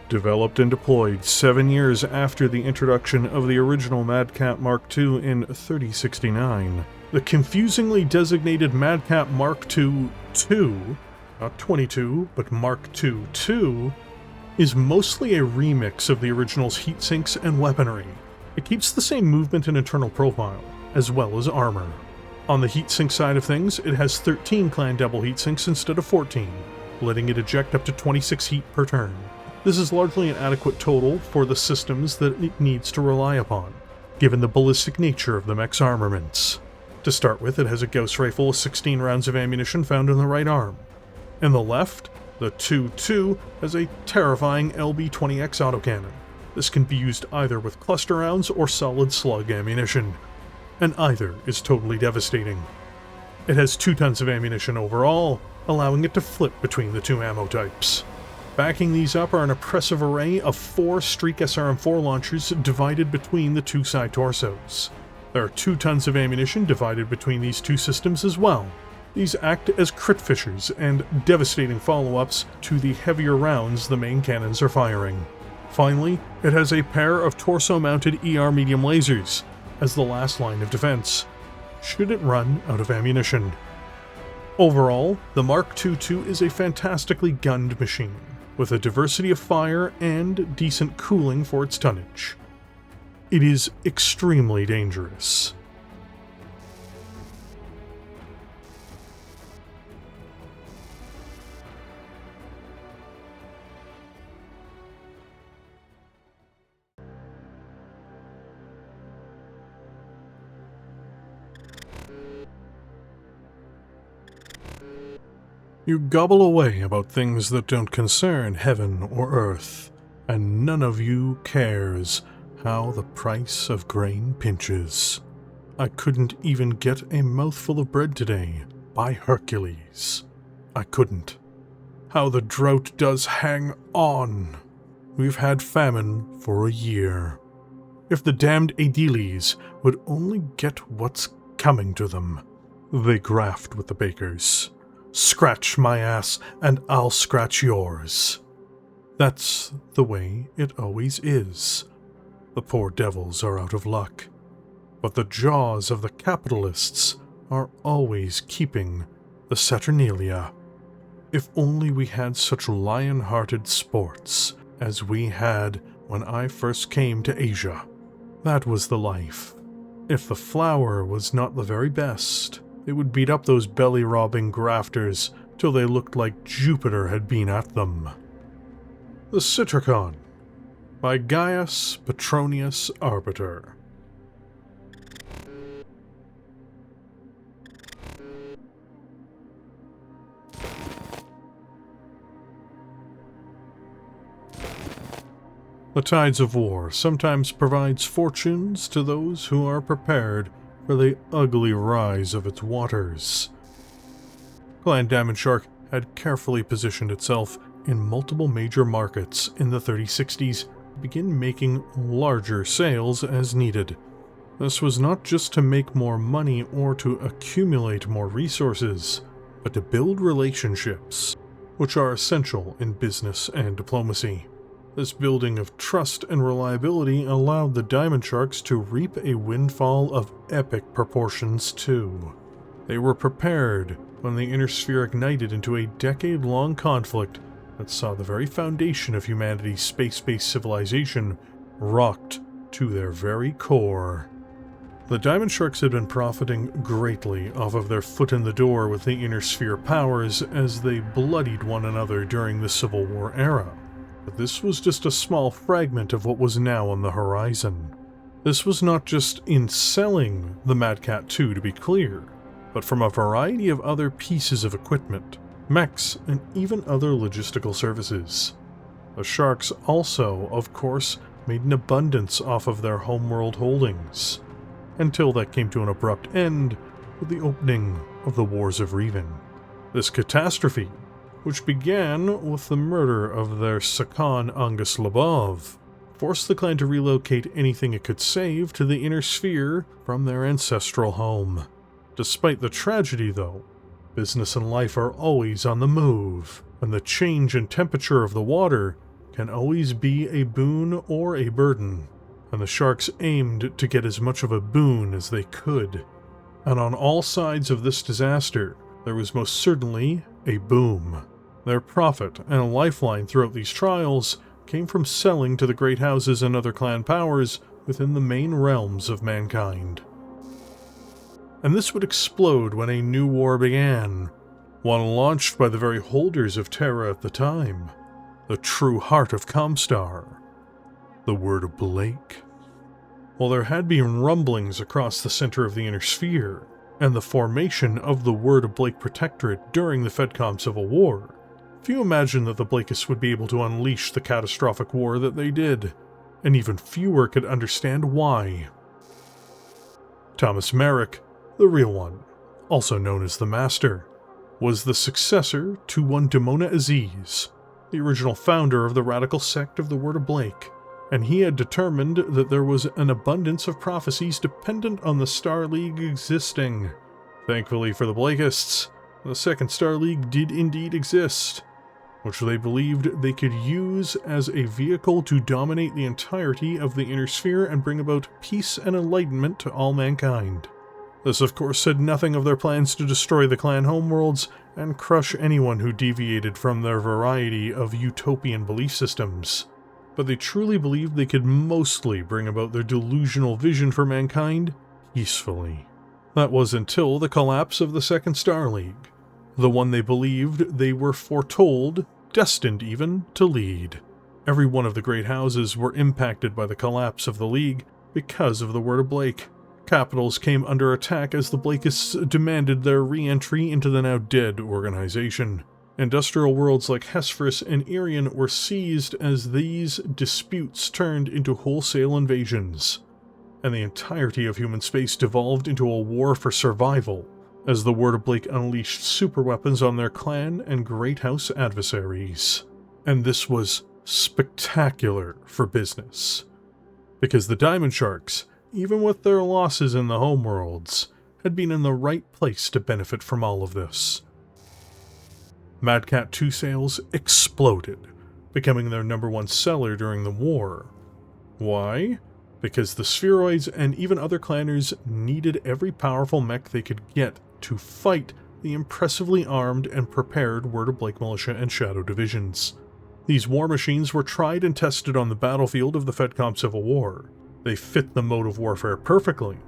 Developed and deployed 7 years after the introduction of the original Mad Cat Mark II in 3069, the confusingly designated Mad Cat Mark II 2, not 22, but Mark II 2, is mostly a remix of the original's heatsinks and weaponry. It keeps the same movement and internal profile, as well as armor. On the heatsink side of things, it has 13 clan double heatsinks instead of 14, letting it eject up to 26 heat per turn. This is largely an adequate total for the systems that it needs to rely upon, given the ballistic nature of the mech's armaments. To start with, it has a Gauss rifle with 16 rounds of ammunition found in the right arm. In the left, the 2-2 has a terrifying LB-20X autocannon. This can be used either with cluster rounds or solid slug ammunition, and either is totally devastating. It has 2 tons of ammunition overall, allowing it to flip between the 2 ammo types. Backing these up are an impressive array of 4 Streak SRM-4 launchers divided between the 2 side torsos. There are 2 tons of ammunition divided between these 2 systems as well. These act as crit fishers and devastating follow-ups to the heavier rounds the main cannons are firing. Finally, it has a pair of torso-mounted ER medium lasers as the last line of defense, should it run out of ammunition. Overall, the Mark II is a fantastically gunned machine, with a diversity of fire and decent cooling for its tonnage. It is extremely dangerous. You gobble away about things that don't concern heaven or earth, and none of you cares how the price of grain pinches. I couldn't even get a mouthful of bread today, by Hercules. I couldn't. How the drought does hang on. We've had famine for a year. If the damned Aediles would only get what's coming to them. They graft with the bakers. Scratch my ass, and I'll scratch yours. That's the way it always is. The poor devils are out of luck. But the jaws of the capitalists are always keeping the Saturnalia. If only we had such lion-hearted sports as we had when I first came to Asia. That was the life. If the flour was not the very best, they would beat up those belly-robbing grafters till they looked like Jupiter had been at them. The Citricon, by Gaius Petronius Arbiter. The tides of war sometimes provides fortunes to those who are prepared for the ugly rise of its waters. Clan Diamond Shark had carefully positioned itself in multiple major markets in the 3060s to begin making larger sales as needed. This was not just to make more money or to accumulate more resources, but to build relationships, which are essential in business and diplomacy. This building of trust and reliability allowed the Diamond Sharks to reap a windfall of epic proportions too. They were prepared when the Inner Sphere ignited into a decade-long conflict that saw the very foundation of humanity's space-based civilization rocked to their very core. The Diamond Sharks had been profiting greatly off of their foot in the door with the Inner Sphere powers as they bloodied one another during the Civil War era. But this was just a small fragment of what was now on the horizon. This was not just in selling the Mad Cat 2, to be clear, but from a variety of other pieces of equipment, mechs, and even other logistical services. The Sharks also, of course, made an abundance off of their homeworld holdings, until that came to an abrupt end with the opening of the Wars of Revan. This catastrophe, which began with the murder of their Sakan Angus Labov, forced the clan to relocate anything it could save to the Inner Sphere from their ancestral home. Despite the tragedy, though, business and life are always on the move, and the change in temperature of the water can always be a boon or a burden, and the Sharks aimed to get as much of a boon as they could. And on all sides of this disaster, there was most certainly a boom. Their profit and lifeline throughout these trials came from selling to the great houses and other clan powers within the main realms of mankind. And this would explode when a new war began, one launched by the very holders of Terra at the time, the true heart of Comstar, the Word of Blake. While there had been rumblings across the center of the Inner Sphere, and the formation of the Word of Blake Protectorate during the FedCom Civil War, few imagined that the Blakeists would be able to unleash the catastrophic war that they did, and even fewer could understand why. Thomas Marik, the real one, also known as the Master, was the successor to one Demona Aziz, the original founder of the radical sect of the Word of Blake, and he had determined that there was an abundance of prophecies dependent on the Star League existing. Thankfully for the Blakeists, the Second Star League did indeed exist. which they believed they could use as a vehicle to dominate the entirety of the Inner Sphere and bring about peace and enlightenment to all mankind. This, of course, said nothing of their plans to destroy the clan homeworlds and crush anyone who deviated from their variety of utopian belief systems. But they truly believed they could mostly bring about their delusional vision for mankind peacefully. That was until the collapse of the Second Star League, the one they believed they were foretold, destined even, to lead. Every one of the great houses were impacted by the collapse of the League because of the word of Blake. Capitals came under attack as the Blakeists demanded their re-entry into the now dead organization. Industrial worlds like Hesperus and Irion were seized as these disputes turned into wholesale invasions, and the entirety of human space devolved into a war for survival, as the Word of Blake unleashed superweapons on their clan and Great House adversaries. And this was spectacular for business, because the Diamond Sharks, even with their losses in the homeworlds, had been in the right place to benefit from all of this. Mad Cat 2 sales exploded, becoming their #1 seller during the war. Why? Because the spheroids and even other clanners needed every powerful mech they could get to fight the impressively armed and prepared Word of Blake militia and shadow divisions. These war machines were tried and tested on the battlefield of the FedCom Civil War. They fit the mode of warfare perfectly,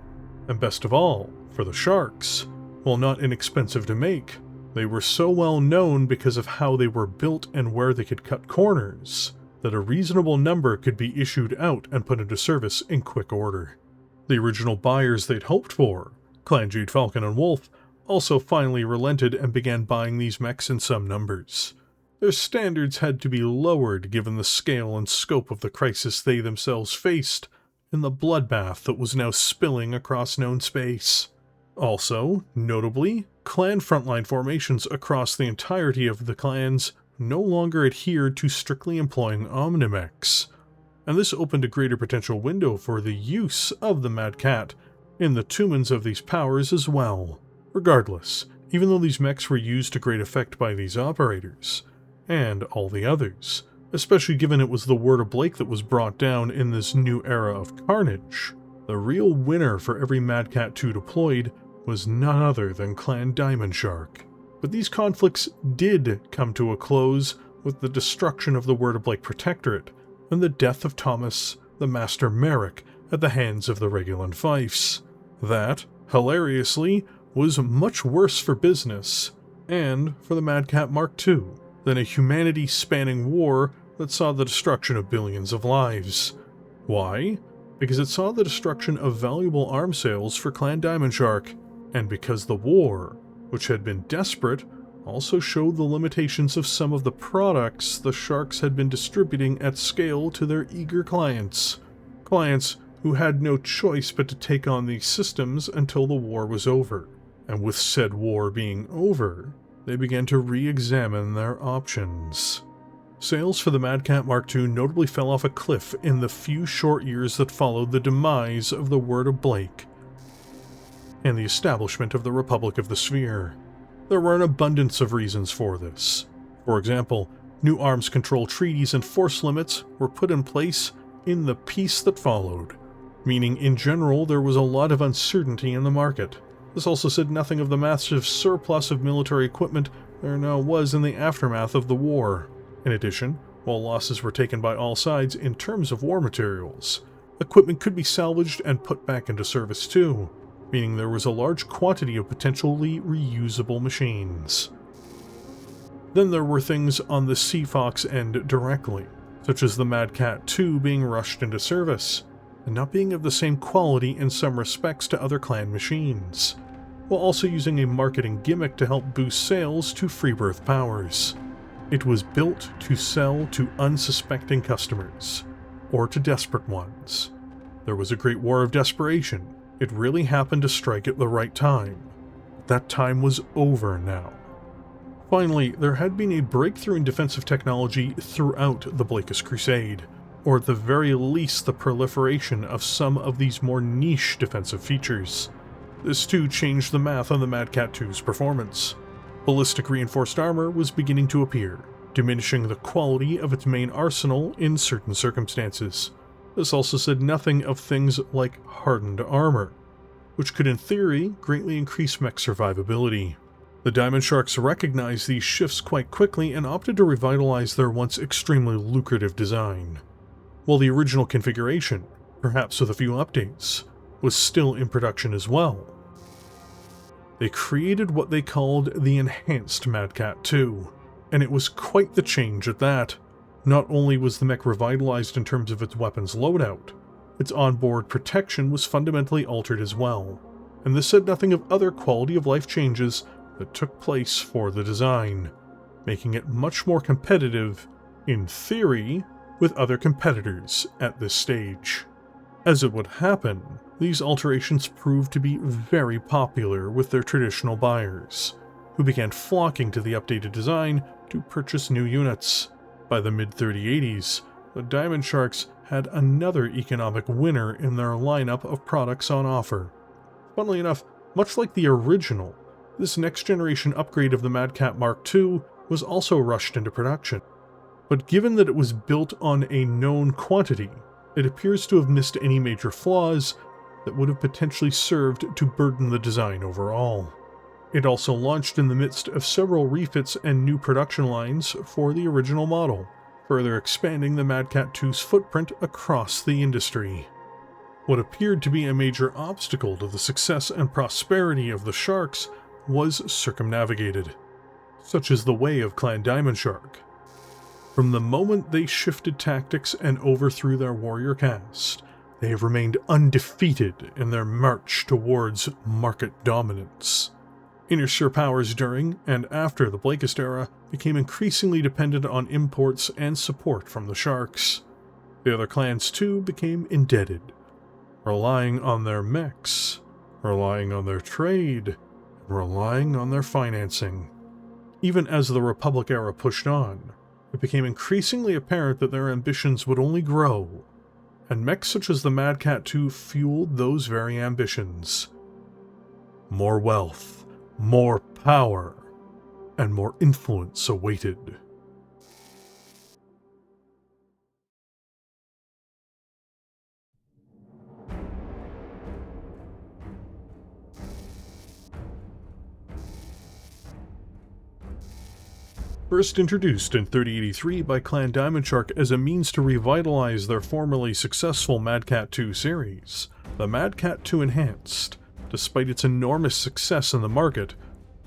and best of all, for the Sharks, while not inexpensive to make, they were so well known because of how they were built and where they could cut corners, that a reasonable number could be issued out and put into service in quick order. The original buyers they'd hoped for, Clan Jade, Falcon, and Wolf, also finally relented and began buying these mechs in some numbers. Their standards had to be lowered given the scale and scope of the crisis they themselves faced, in the bloodbath that was now spilling across known space. Also, notably, clan frontline formations across the entirety of the clans no longer adhered to strictly employing Omnimechs, and this opened a greater potential window for the use of the Mad Cat in the tumens of these powers as well. Regardless, even though these mechs were used to great effect by these operators, and all the others, especially given it was the Word of Blake that was brought down in this new era of carnage, the real winner for every Mad Cat 2 deployed was none other than Clan Diamond Shark. But these conflicts did come to a close with the destruction of the Word of Blake Protectorate and the death of Thomas, the Master Marik, at the hands of the Regulan Fiefs. That, hilariously, was much worse for business, and for the Mad Cat Mark II, than a humanity-spanning war that saw the destruction of billions of lives. Why? Because it saw the destruction of valuable arms sales for Clan Diamond Shark, and because the war, which had been desperate, also showed the limitations of some of the products the Sharks had been distributing at scale to their eager clients. Clients who had no choice but to take on these systems until the war was over. And with said war being over, they began to re-examine their options. Sales for the Mad Cat Mark II notably fell off a cliff in the few short years that followed the demise of the Word of Blake and the establishment of the Republic of the Sphere. There were an abundance of reasons for this. For example, new arms control treaties and force limits were put in place in the peace that followed, meaning in general there was a lot of uncertainty in the market. This also said nothing of the massive surplus of military equipment there now was in the aftermath of the war. In addition, while losses were taken by all sides in terms of war materials, equipment could be salvaged and put back into service too, meaning there was a large quantity of potentially reusable machines. Then there were things on the Sea Fox end directly, such as the Mad Cat 2 being rushed into service, and not being of the same quality in some respects to other clan machines, while also using a marketing gimmick to help boost sales to Freebirth powers. It was built to sell to unsuspecting customers, or to desperate ones. There was a great war of desperation. It really happened to strike at the right time. That time was over now. Finally, there had been a breakthrough in defensive technology throughout the Blakist Crusade, or at the very least the proliferation of some of these more niche defensive features. This too changed the math on the Mad Cat 2's performance. Ballistic reinforced armor was beginning to appear, diminishing the quality of its main arsenal in certain circumstances. This also said nothing of things like hardened armor, which could in theory greatly increase mech survivability. The Diamond Sharks recognized these shifts quite quickly and opted to revitalize their once extremely lucrative design. While the original configuration, perhaps with a few updates, was still in production as well, they created what they called the Enhanced Mad Cat 2, and it was quite the change at that. Not only was the mech revitalized in terms of its weapons loadout, its onboard protection was fundamentally altered as well, and this said nothing of other quality of life changes that took place for the design, making it much more competitive, in theory, with other competitors at this stage. As it would happen, these alterations proved to be very popular with their traditional buyers, who began flocking to the updated design to purchase new units. By the mid-3080s, the Diamond Sharks had another economic winner in their lineup of products on offer. Funnily enough, much like the original, this next-generation upgrade of the Mad Cat Mark II was also rushed into production. But given that it was built on a known quantity, it appears to have missed any major flaws that would have potentially served to burden the design overall. It also launched in the midst of several refits and new production lines for the original model, further expanding the Mad Cat 2's footprint across the industry. What appeared to be a major obstacle to the success and prosperity of the Sharks was circumnavigated, such as the way of Clan Diamond Shark. From the moment they shifted tactics and overthrew their warrior caste, they have remained undefeated in their march towards market dominance. Inertia powers during and after the Blakist era became increasingly dependent on imports and support from the Sharks. The other clans too became indebted, relying on their mechs, relying on their trade, and relying on their financing. Even as the Republic era pushed on, it became increasingly apparent that their ambitions would only grow, and mechs such as the Mad Cat 2 fueled those very ambitions. More wealth, more power, and more influence awaited. First introduced in 3083 by Clan Diamond Shark as a means to revitalize their formerly successful Mad Cat 2 series, the Mad Cat 2 Enhanced, despite its enormous success in the market,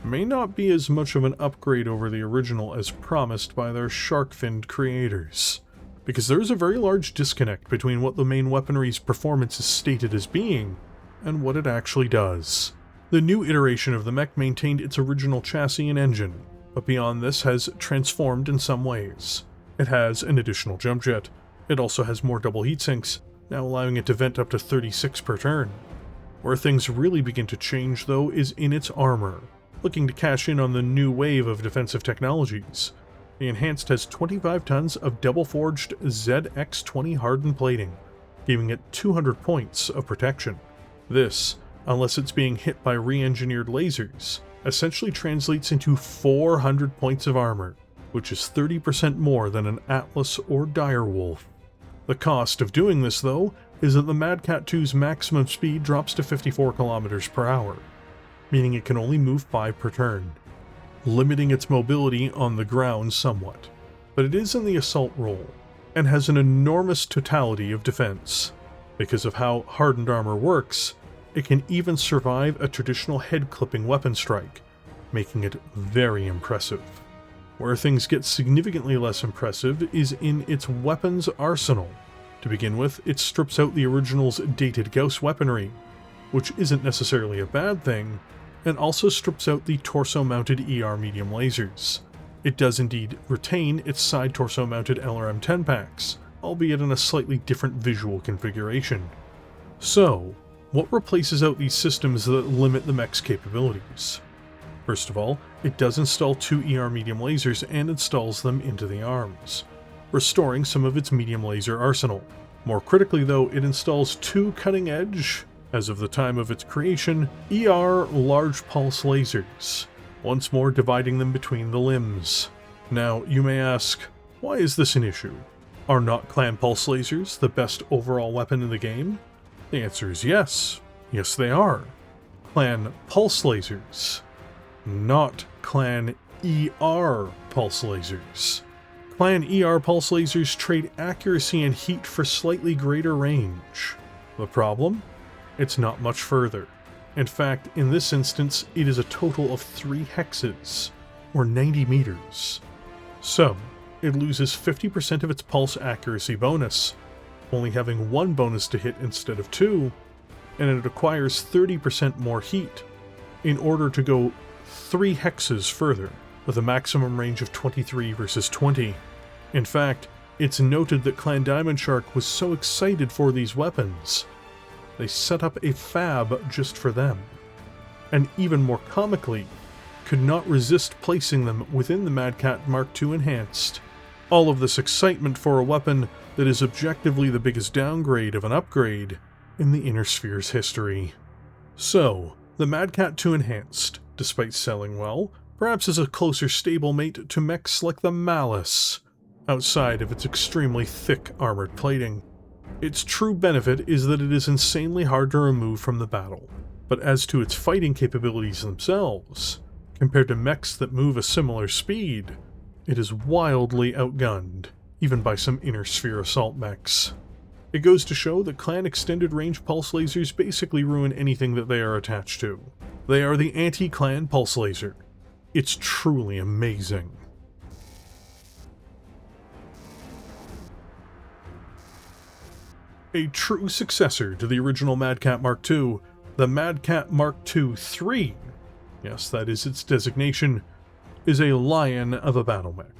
may not be as much of an upgrade over the original as promised by their shark-finned creators, because there is a very large disconnect between what the main weaponry's performance is stated as being and what it actually does. The new iteration of the mech maintained its original chassis and engine, but beyond this has transformed in some ways. It has an additional jump jet. It also has more double heatsinks, now allowing it to vent up to 36 per turn. Where things really begin to change, though, is in its armor. Looking to cash in on the new wave of defensive technologies, the Enhanced has 25 tons of double-forged ZX-20 hardened plating, giving it 200 points of protection. This, unless it's being hit by re-engineered lasers, essentially translates into 400 points of armor, which is 30% more than an Atlas or Direwolf. The cost of doing this, though, is that the Mad Cat 2's maximum speed drops to 54 km per hour, meaning it can only move 5 per turn, limiting its mobility on the ground somewhat. But it is in the assault role, and has an enormous totality of defense. Because of how hardened armor works, it can even survive a traditional head-clipping weapon strike, making it very impressive. Where things get significantly less impressive is in its weapons arsenal. To begin with, it strips out the original's dated Gauss weaponry, which isn't necessarily a bad thing, and also strips out the torso-mounted ER medium lasers. It does indeed retain its side torso-mounted LRM-10 packs, albeit in a slightly different visual configuration. So, what replaces out these systems that limit the mech's capabilities? First of all, it does install 2 ER medium lasers and installs them into the arms, restoring some of its medium laser arsenal. More critically though, it installs 2 cutting-edge, as of the time of its creation, ER large pulse lasers, once more dividing them between the limbs. Now, you may ask, why is this an issue? Are not clan pulse lasers the best overall weapon in the game? The answer is yes. Yes, they are. Clan pulse lasers, not clan ER pulse lasers. Clan ER pulse lasers trade accuracy and heat for slightly greater range. The problem? It's not much further. In fact, in this instance, it is a total of 3 hexes, or 90 meters. So, it loses 50% of its pulse accuracy bonus, only having 1 bonus to hit instead of 2, and it acquires 30% more heat, in order to go 3 hexes further, with a maximum range of 23 versus 20. In fact, it's noted that Clan Diamond Shark was so excited for these weapons, they set up a fab just for them, and even more comically, could not resist placing them within the Mad Cat Mark II Enhanced. All of this excitement for a weapon that is objectively the biggest downgrade of an upgrade in the Inner Sphere's history. So, the Mad Cat II Enhanced, despite selling well, perhaps is a closer stablemate to mechs like the Malice, outside of its extremely thick armored plating. Its true benefit is that it is insanely hard to remove from the battle, but as to its fighting capabilities themselves, compared to mechs that move a similar speed, it is wildly outgunned, even by some Inner Sphere assault mechs. It goes to show that clan extended range pulse lasers basically ruin anything that they are attached to. They are the anti-clan pulse laser. It's truly amazing. A true successor to the original Mad Cat Mark II, the Mad Cat Mark II 3, yes, that is its designation, is a lion of a Battlemech.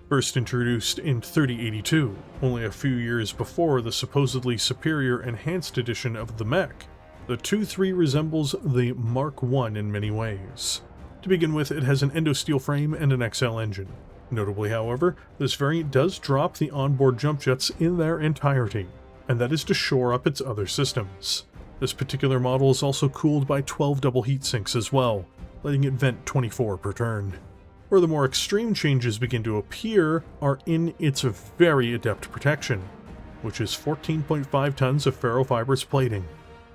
First introduced in 3082, only a few years before the supposedly superior enhanced edition of the mech, the 2-3 resembles the Mark I in many ways. To begin with, it has an endosteel frame and an XL engine. Notably, however, this variant does drop the onboard jump jets in their entirety, and that is to shore up its other systems. This particular model is also cooled by 12 double heat sinks as well, letting it vent 24 per turn. Where the more extreme changes begin to appear are in its very adept protection, which is 14.5 tons of ferrofibrous plating.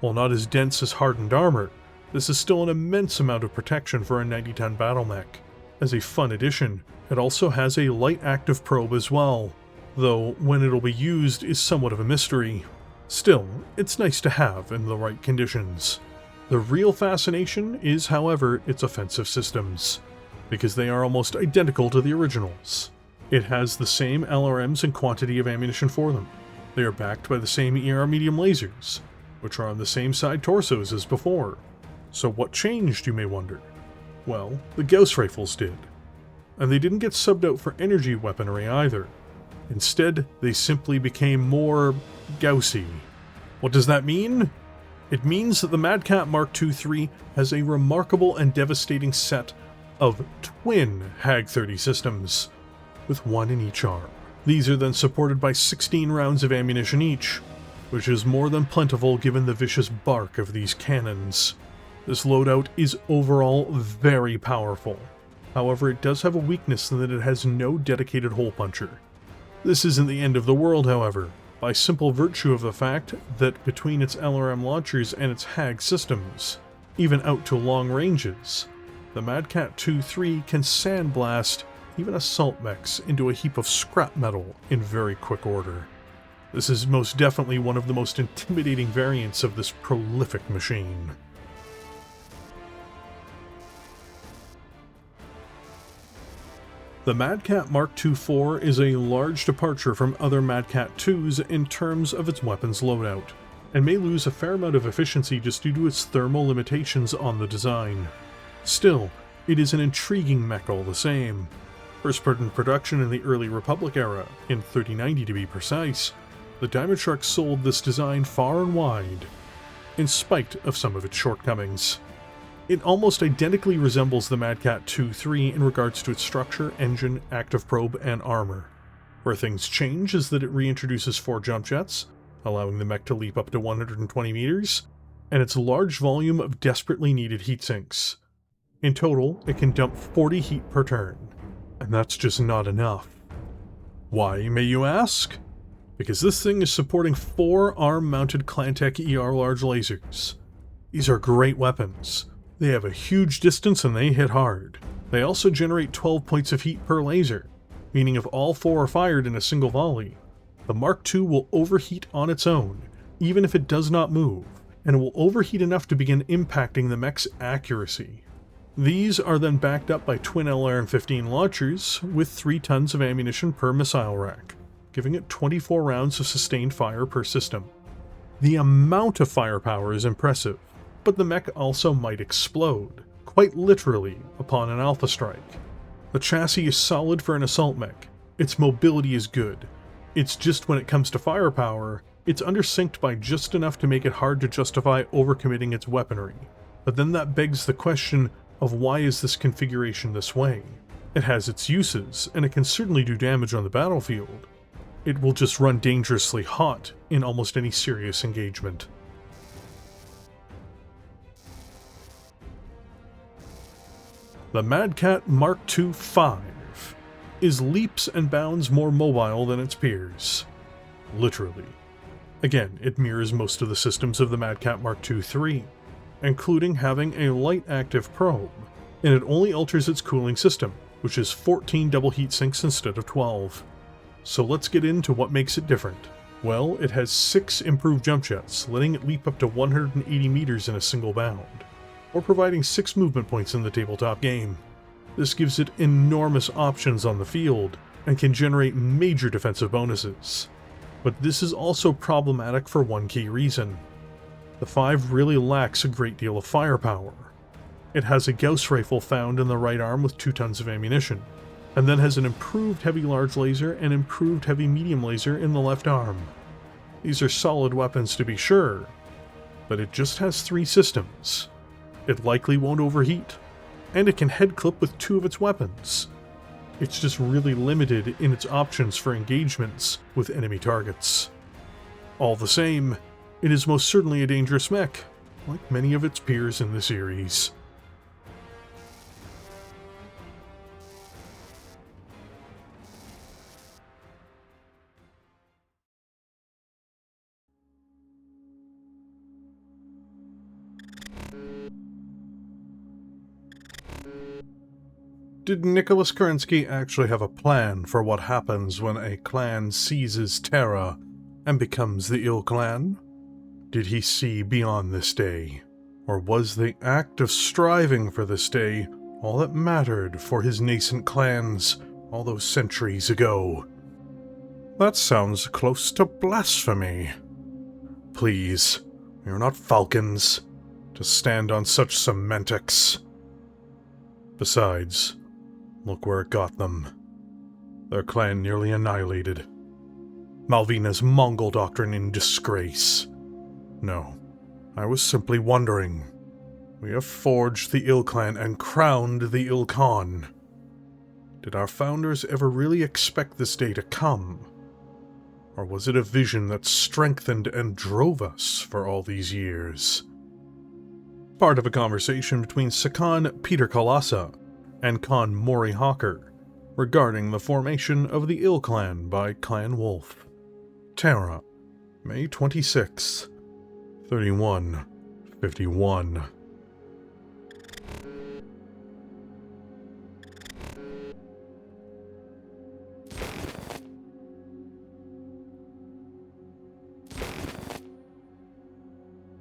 While not as dense as hardened armor, this is still an immense amount of protection for a 90-ton Battlemech. As a fun addition, it also has a light active probe as well, though when it'll be used is somewhat of a mystery. Still, it's nice to have in the right conditions. The real fascination is, however, its offensive systems, because they are almost identical to the originals. It has the same LRMs and quantity of ammunition for them. They are backed by the same ER medium lasers, which are on the same side torsos as before. So what changed, you may wonder? Well, the Gauss rifles did. And they didn't get subbed out for energy weaponry either. Instead, they simply became more Gaussy. What does that mean? It means that the Mad Cat Mark II 3 has a remarkable and devastating set of twin Hag 30 systems, with 1 in each arm. These are then supported by 16 rounds of ammunition each, which is more than plentiful given the vicious bark of these cannons. This loadout is overall very powerful. However, it does have a weakness in that it has no dedicated hole puncher. This isn't the end of the world, however, by simple virtue of the fact that between its LRM launchers and its Hag systems, even out to long ranges, the Mad Cat 2-3 can sandblast even assault mechs into a heap of scrap metal in very quick order. This is most definitely one of the most intimidating variants of this prolific machine. The Mad Cat Mark II-4 is a large departure from other Mad Cat 2s in terms of its weapons loadout, and may lose a fair amount of efficiency just due to its thermal limitations on the design. Still, it is an intriguing mech all the same. First put in production in the early Republic era, in 3090 to be precise, the Diamond Shark sold this design far and wide, in spite of some of its shortcomings. It almost identically resembles the Mad Cat 2-3 in regards to its structure, engine, active probe, and armor. Where things change is that it reintroduces 4 jump jets, allowing the mech to leap up to 120 meters, and its large volume of desperately needed heat sinks. In total, it can dump 40 heat per turn. And that's just not enough. Why, may you ask? Because this thing is supporting 4 arm-mounted Clantech ER large lasers. These are great weapons. They have a huge distance and they hit hard. They also generate 12 points of heat per laser, meaning if all 4 are fired in a single volley, the Mark II will overheat on its own, even if it does not move, and it will overheat enough to begin impacting the mech's accuracy. These are then backed up by twin LRM-15 launchers with 3 tons of ammunition per missile rack, giving it 24 rounds of sustained fire per system. The amount of firepower is impressive, but the mech also might explode, quite literally, upon an alpha strike. The chassis is solid for an assault mech, its mobility is good. It's just when it comes to firepower, it's undersynced by just enough to make it hard to justify overcommitting its weaponry. But then that begs the question of why is this configuration this way? It has its uses, and it can certainly do damage on the battlefield. It will just run dangerously hot in almost any serious engagement. The Mad Cat Mark II 5 is leaps and bounds more mobile than its peers. Literally. Again, it mirrors most of the systems of the Mad Cat Mark II 3, including having a light active probe, and it only alters its cooling system, which is 14 double heat sinks instead of 12. So let's get into what makes it different. Well, it has 6 improved jump jets, letting it leap up to 180 meters in a single bound, or providing 6 movement points in the tabletop game. This gives it enormous options on the field, and can generate major defensive bonuses. But this is also problematic for one key reason. The 5 really lacks a great deal of firepower. It has a Gauss rifle found in the right arm with 2 tons of ammunition, and then has an improved heavy large laser and improved heavy medium laser in the left arm. These are solid weapons to be sure, but it just has 3 systems. It likely won't overheat, and it can head clip with 2 of its weapons. It's just really limited in its options for engagements with enemy targets. All the same, it is most certainly a dangerous mech, like many of its peers in the series. Did Nicholas Kerensky actually have a plan for what happens when a clan seizes Terra and becomes the Ilclan? Did he see beyond this day? Or was the act of striving for this day all that mattered for his nascent clans all those centuries ago? That sounds close to blasphemy. Please, we are not falcons to stand on such semantics. Besides, look where it got them. Their clan nearly annihilated. Malvina's Mongol doctrine in disgrace. No, I was simply wondering. We have forged the Ilclan and crowned the Ilkhan. Did our founders ever really expect this day to come? Or was it a vision that strengthened and drove us for all these years? Part of a conversation between Sakan Peter Kalasa and Khan Mori Hawker regarding the formation of the Ilclan by Clan Wolf. Terra, May 26, 3151.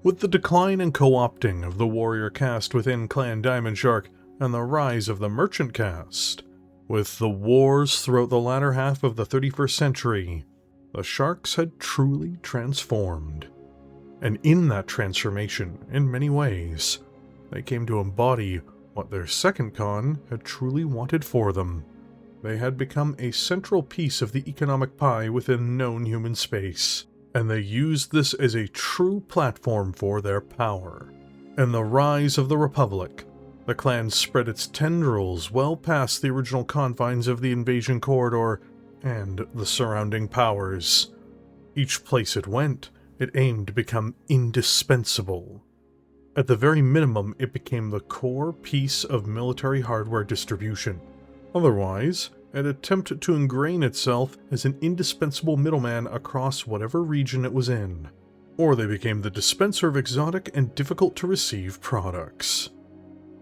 With the decline and co-opting of the warrior caste within Clan Diamond Shark and the rise of the merchant caste, with the wars throughout the latter half of the 31st century, the Sharks had truly transformed. And in that transformation, in many ways, they came to embody what their second Khan had truly wanted for them. They had become a central piece of the economic pie within known human space, and they used this as a true platform for their power. In the rise of the Republic, the clan spread its tendrils well past the original confines of the invasion corridor and the surrounding powers. Each place it went, it aimed to become indispensable. At the very minimum, it became the core piece of military hardware distribution, Otherwise, it attempted to ingrain itself as an indispensable middleman across whatever region it was in, or they became the dispenser of exotic and difficult-to-receive products.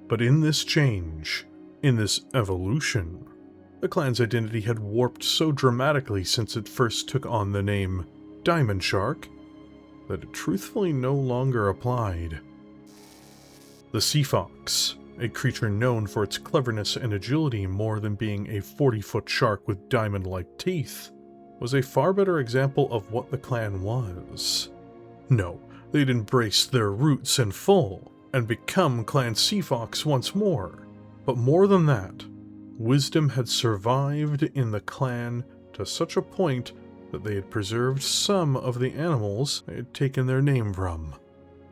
But in this change, in this evolution, the clan's identity had warped so dramatically since it first took on the name Diamond Shark that it truthfully no longer applied. The Sea Fox, a creature known for its cleverness and agility more than being a 40-foot shark with diamond-like teeth, was a far better example of what the clan was. No, they'd embraced their roots in full and become Clan Sea Fox once more. But more than that, wisdom had survived in the clan to such a point that they had preserved some of the animals they had taken their name from.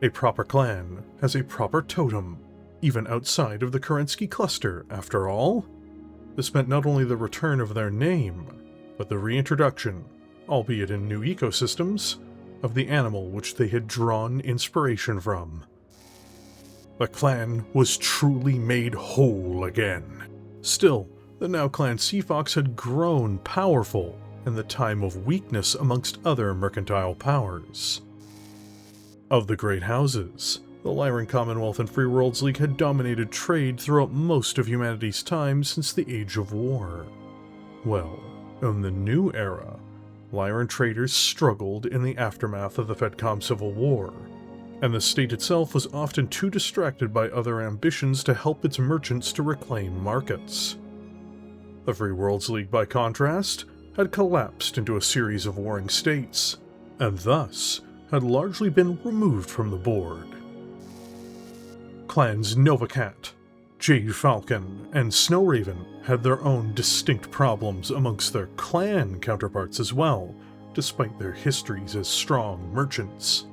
A proper clan has a proper totem, even outside of the Kerensky cluster, after all. This meant not only the return of their name, but the reintroduction, albeit in new ecosystems, of the animal which they had drawn inspiration from. The clan was truly made whole again. Still, the now clan Sea Fox had grown powerful in the time of weakness amongst other mercantile powers. Of the great houses, the Lyran Commonwealth and Free Worlds League had dominated trade throughout most of humanity's time since the Age of War. Well, in the new era, Lyran traders struggled in the aftermath of the Fedcom Civil War, and the state itself was often too distracted by other ambitions to help its merchants to reclaim markets. The Free Worlds League, by contrast, had collapsed into a series of warring states, and thus had largely been removed from the board. Clans Novacat, Jade Falcon, and Snowraven had their own distinct problems amongst their clan counterparts as well, despite their histories as strong merchants.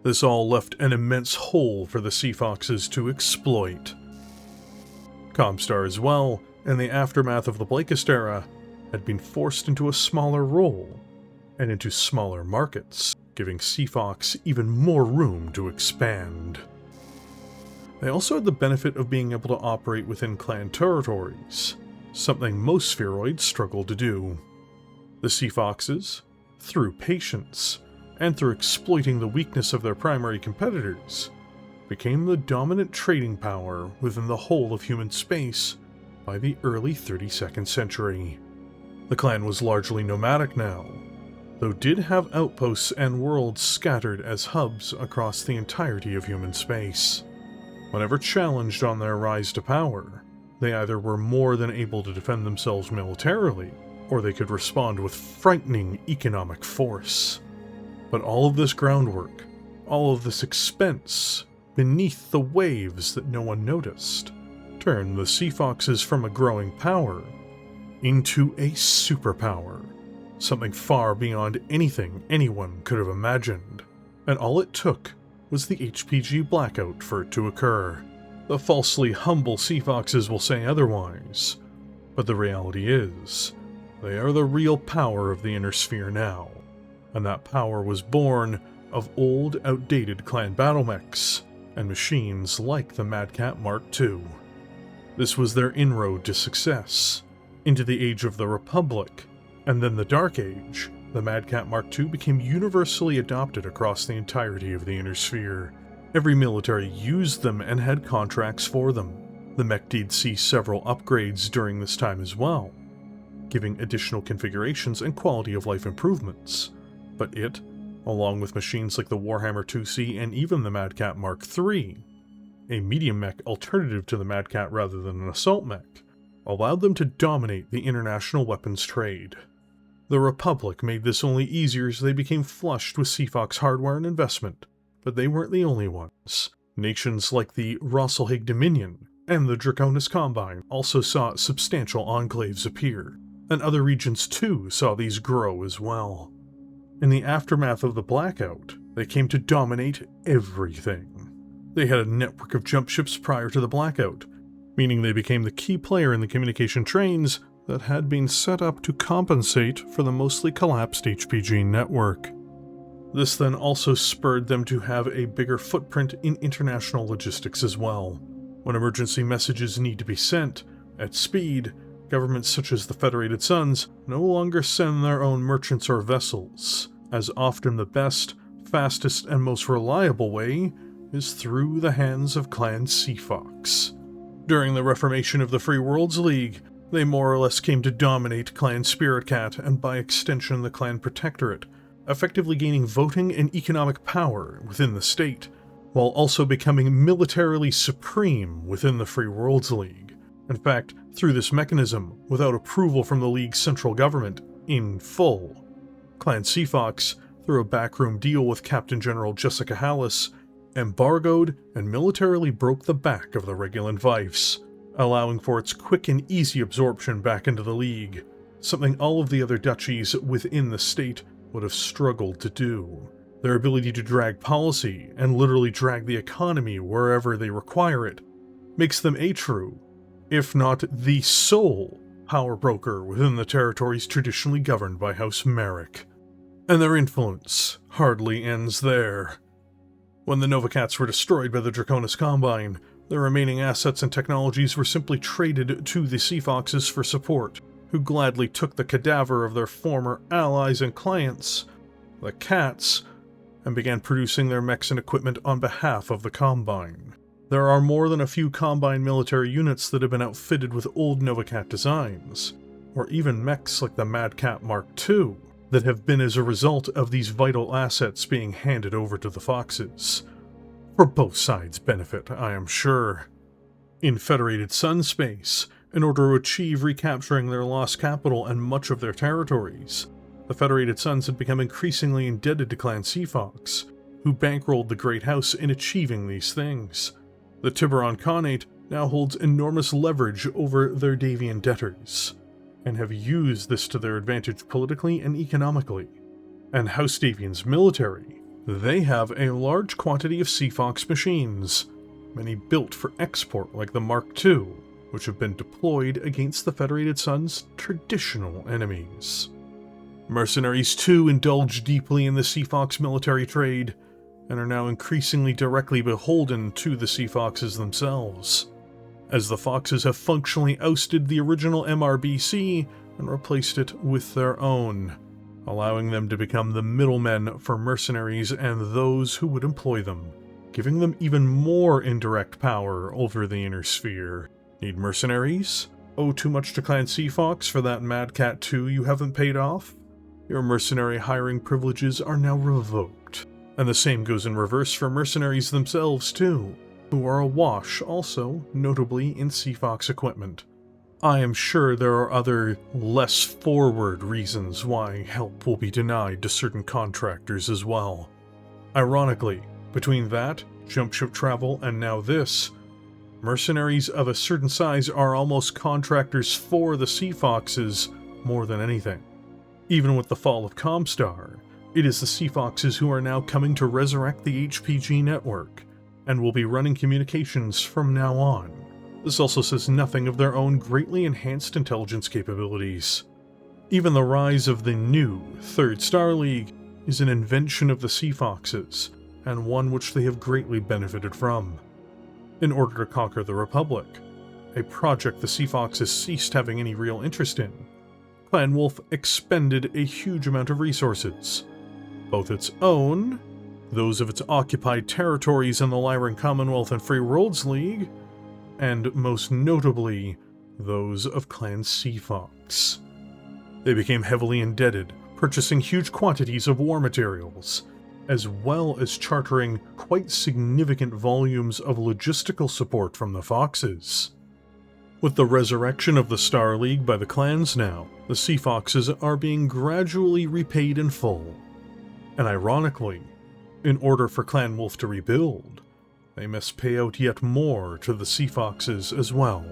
This all left an immense hole for the Sea Foxes to exploit. Comstar as well, in the aftermath of the Blakist era, had been forced into a smaller role, and into smaller markets, giving Sea Fox even more room to expand. They also had the benefit of being able to operate within clan territories, something most spheroids struggled to do. The Sea Foxes, through patience, and through exploiting the weakness of their primary competitors, became the dominant trading power within the whole of human space by the early 32nd century. The clan was largely nomadic now, though did have outposts and worlds scattered as hubs across the entirety of human space. Whenever challenged on their rise to power, they either were more than able to defend themselves militarily, or they could respond with frightening economic force. But all of this groundwork, all of this expense, beneath the waves that no one noticed, turned the Sea Foxes from a growing power into a superpower, something far beyond anything anyone could have imagined. And all it took was the HPG blackout for it to occur. The falsely humble Sea Foxes will say otherwise, but the reality is, they are the real power of the Inner Sphere now, and that power was born of old, outdated clan Battlemechs and machines like the Madcat Mark II. This was their inroad to success, into the Age of the Republic, and then the Dark Age. The Madcat Mark II became universally adopted across the entirety of the Inner Sphere. Every military used them and had contracts for them. The mech did see several upgrades during this time as well, giving additional configurations and quality of life improvements. But it, along with machines like the Warhammer 2C and even the Madcat Mark III, a medium mech alternative to the Madcat rather than an assault mech, allowed them to dominate the international weapons trade. The Republic made this only easier as they became flushed with Sea Fox hardware and investment, but they weren't the only ones. Nations like the Rasalhague Dominion and the Draconis Combine also saw substantial enclaves appear, and other regions too saw these grow as well. In the aftermath of the blackout, they came to dominate everything. They had a network of jump ships prior to the blackout, meaning they became the key player in the communication trains that had been set up to compensate for the mostly collapsed HPG network. This then also spurred them to have a bigger footprint in international logistics as well. When emergency messages need to be sent, At speed, governments such as the Federated Suns no longer send their own merchants or vessels, as often the best, fastest, and most reliable way is through the hands of Clan Seafox. During the reformation of the Free Worlds League, they more or less came to dominate Clan Spirit Cat and by extension the Clan Protectorate, effectively gaining voting and economic power within the state, while also becoming militarily supreme within the Free Worlds League. In fact, through this mechanism, without approval from the League's central government, in full, Clan Seafox, through a backroom deal with Captain General Jessica Hallis, embargoed and militarily broke the back of the Regulan Vice, allowing for its quick and easy absorption back into the League, something all of the other duchies within the state would have struggled to do. Their ability to drag policy and literally drag the economy wherever they require it makes them a true, if not the sole, power broker within the territories traditionally governed by House Marik. And their influence hardly ends there. When the Novacats were destroyed by the Draconis Combine, their remaining assets and technologies were simply traded to the Seafoxes for support, who gladly took the cadaver of their former allies and clients, the Cats, and began producing their mechs and equipment on behalf of the Combine. There are more than a few Combine military units that have been outfitted with old Novacat designs, or even mechs like the Mad Cat Mark II, that have been as a result of these vital assets being handed over to the Foxes. For both sides' benefit, I am sure. In Federated Sun space, in order to achieve recapturing their lost capital and much of their territories, the Federated Suns had become increasingly indebted to Clan Seafox, who bankrolled the Great House in achieving these things. The Tiburon Khanate now holds enormous leverage over their Davion debtors, and have used this to their advantage politically and economically. And House Davion's military, they have a large quantity of Seafox machines, many built for export like the Mark II, which have been deployed against the Federated Sun's traditional enemies. Mercenaries too indulge deeply in the Seafox military trade, and are now increasingly directly beholden to the Seafoxes themselves, as the Foxes have functionally ousted the original MRBC and replaced it with their own, allowing them to become the middlemen for mercenaries and those who would employ them, giving them even more indirect power over the inner sphere. Need mercenaries? Owe too much to Clan Seafox for that Mad Cat 2 you haven't paid off? Your mercenary hiring privileges are now revoked. And the same goes in reverse for mercenaries themselves too, who are awash also, notably in Seafox equipment. I am sure there are other, less forward reasons why help will be denied to certain contractors as well. Ironically, between that, jump ship travel, and now this, mercenaries of a certain size are almost contractors for the Seafoxes more than anything. Even with the fall of Comstar, it is the Seafoxes who are now coming to resurrect the HPG network, and will be running communications from now on. This also says nothing of their own greatly enhanced intelligence capabilities. Even the rise of the new Third Star League is an invention of the Seafoxes, and one which they have greatly benefited from. In order to conquer the Republic, a project the Seafoxes ceased having any real interest in, Clan Wolf expended a huge amount of resources, both its own, those of its occupied territories in the Lyran Commonwealth and Free Worlds League, and most notably, those of Clan Seafox. They became heavily indebted, purchasing huge quantities of war materials, as well as chartering quite significant volumes of logistical support from the Foxes. With the resurrection of the Star League by the clans now, the Seafoxes are being gradually repaid in full. And ironically, in order for Clan Wolf to rebuild, they must pay out yet more to the Seafoxes as well,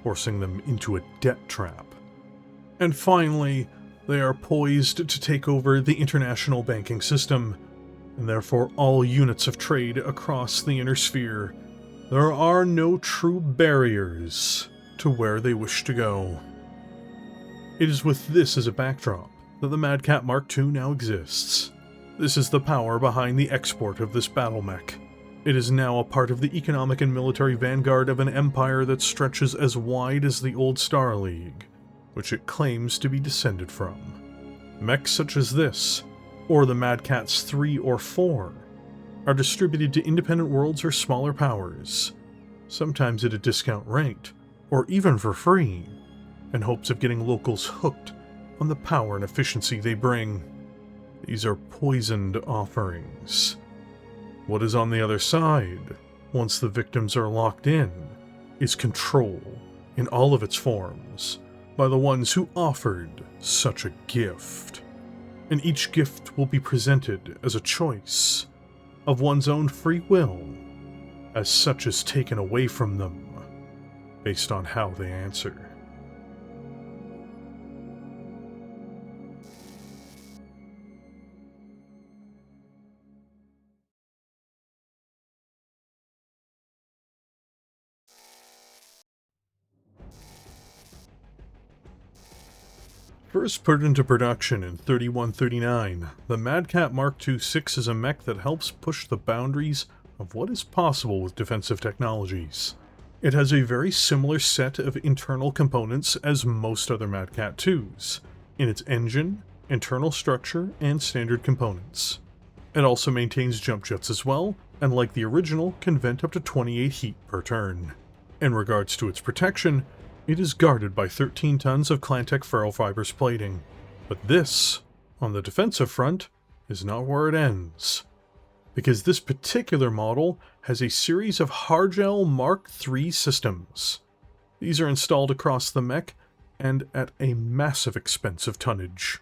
forcing them into a debt trap. And finally, they are poised to take over the international banking system, and therefore all units of trade across the inner sphere. There are no true barriers to where they wish to go. It is with this as a backdrop that the Mad Cat Mark II now exists. This is the power behind the export of this Battlemech. It is now a part of the economic and military vanguard of an empire that stretches as wide as the old Star League, which it claims to be descended from. Mechs such as this, or the Mad Cat's 3 or 4, are distributed to independent worlds or smaller powers, sometimes at a discount rate, or even for free, in hopes of getting locals hooked on the power and efficiency they bring. These are poisoned offerings. What is on the other side, once the victims are locked in, is control, in all of its forms, by the ones who offered such a gift. And each gift will be presented as a choice of one's own free will, as such is taken away from them, based on how they answer. First put into production in 3139, the Mad Cat Mark II-6 is a mech that helps push the boundaries of what is possible with defensive technologies. It has a very similar set of internal components as most other Mad Cat 2s, in its engine, internal structure, and standard components. It also maintains jump jets as well, and like the original, can vent up to 28 heat per turn. In regards to its protection, it is guarded by 13 tons of Clantech ferrofibers plating. But this, on the defensive front, is not where it ends, because this particular model has a series of Hargel Mark III systems. These are installed across the mech, and at a massive expense of tonnage.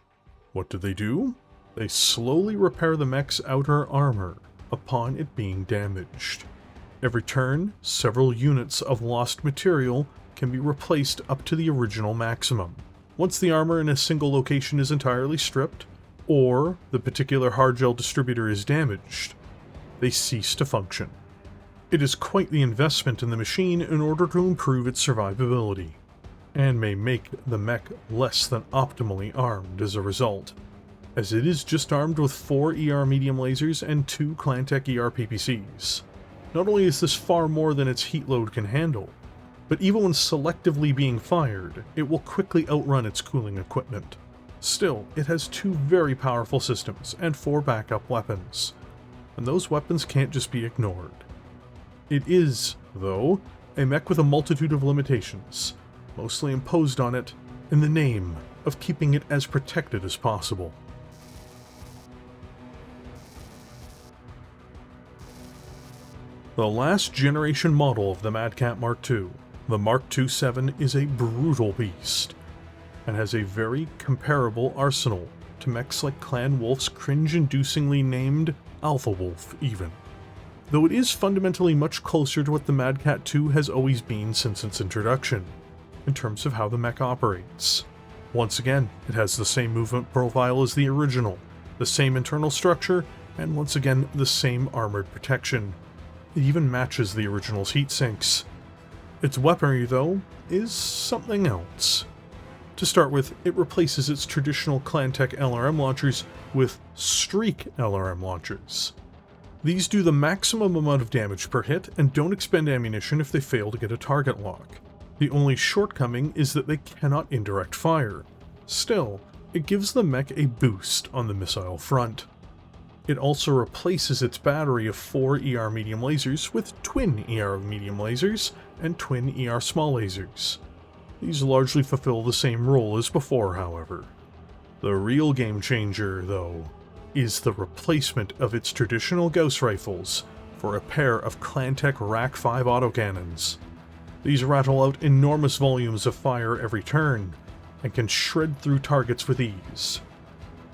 What do? They slowly repair the mech's outer armor upon it being damaged. Every turn, several units of lost material can be replaced up to the original maximum. Once the armor in a single location is entirely stripped, or the particular Hargel distributor is damaged, they cease to function. It is quite the investment in the machine in order to improve its survivability, and may make the mech less than optimally armed as a result, as it is just armed with 4 ER medium lasers and 2 Clantech ER PPCs. Not only is this far more than its heat load can handle, but even when selectively being fired, it will quickly outrun its cooling equipment. Still, it has 2 very powerful systems and 4 backup weapons, and those weapons can't just be ignored. It is, though, a mech with a multitude of limitations, mostly imposed on it in the name of keeping it as protected as possible. The last generation model of the Mad Cat Mark II, the Mark II-7, is a brutal beast, and has a very comparable arsenal to mechs like Clan Wolf's cringe-inducingly named Alpha Wolf even, though it is fundamentally much closer to what the Mad Cat 2 has always been since its introduction, in terms of how the mech operates. Once again, it has the same movement profile as the original, the same internal structure, and once again the same armored protection. It even matches the original's heat sinks. Its weaponry, though, is something else. To start with, it replaces its traditional Clantech LRM launchers with Streak LRM launchers. These do the maximum amount of damage per hit and don't expend ammunition if they fail to get a target lock. The only shortcoming is that they cannot indirect fire. Still, it gives the mech a boost on the missile front. It also replaces its battery of 4 ER medium lasers with twin ER medium lasers and twin ER small lasers. These largely fulfill the same role as before, however. The real game changer, though, is the replacement of its traditional Gauss rifles for a pair of Clantech Rack 5 autocannons. These rattle out enormous volumes of fire every turn, and can shred through targets with ease.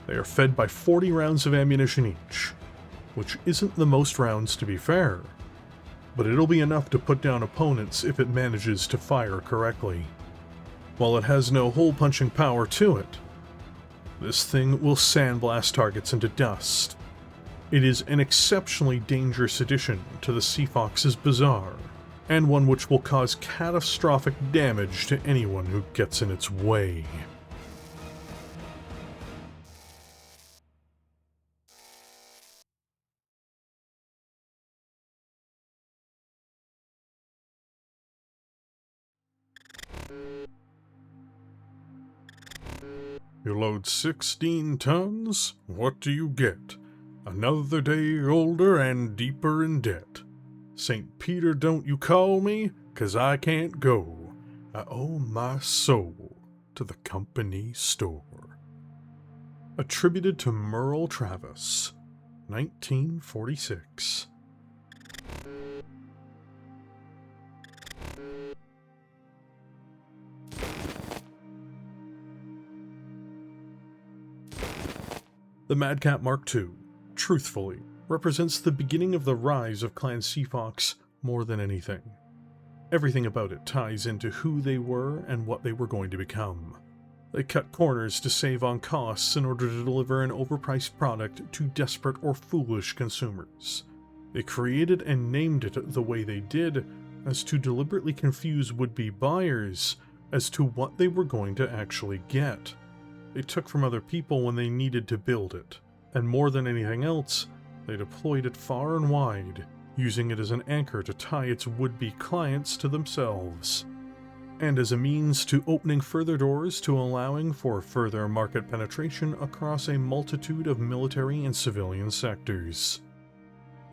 They are fed by 40 rounds of ammunition each, which isn't the most rounds to be fair, but it'll be enough to put down opponents if it manages to fire correctly. While it has no hole-punching power to it, this thing will sandblast targets into dust. It is an exceptionally dangerous addition to the Sea Fox's bazaar, and one which will cause catastrophic damage to anyone who gets in its way. You load 16 tons, what do you get? Another day older and deeper in debt. St. Peter, don't you call me, 'cause I can't go. I owe my soul to the company store. Attributed to Merle Travis, 1946. The Madcap Mark II, truthfully, represents the beginning of the rise of Clan Seafox more than anything. Everything about it ties into who they were and what they were going to become. They cut corners to save on costs in order to deliver an overpriced product to desperate or foolish consumers. They created and named it the way they did as to deliberately confuse would-be buyers as to what they were going to actually get. They took from other people when they needed to build it, and more than anything else, they deployed it far and wide, using it as an anchor to tie its would-be clients to themselves, and as a means to opening further doors to allowing for further market penetration across a multitude of military and civilian sectors.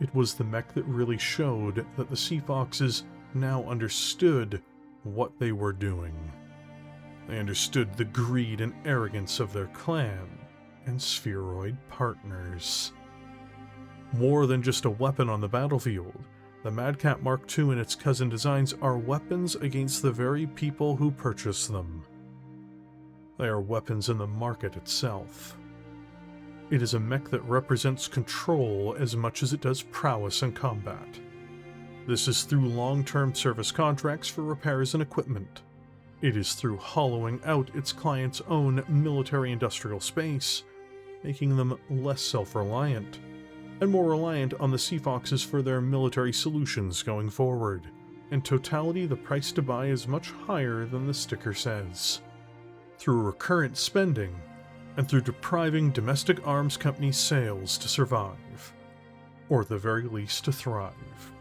It was the mech that really showed that the Seafoxes now understood what they were doing. They understood the greed and arrogance of their clan and spheroid partners. More than just a weapon on the battlefield, the Madcap Mark II and its cousin designs are weapons against the very people who purchase them. They are weapons in the market itself. It is a mech that represents control as much as it does prowess in combat. This is through long-term service contracts for repairs and equipment. It is through hollowing out its clients' own military-industrial space, making them less self-reliant, and more reliant on the Seafoxes for their military solutions going forward. In totality, the price to buy is much higher than the sticker says. Through recurrent spending, and through depriving domestic arms companies' sales to survive, or at the very least to thrive.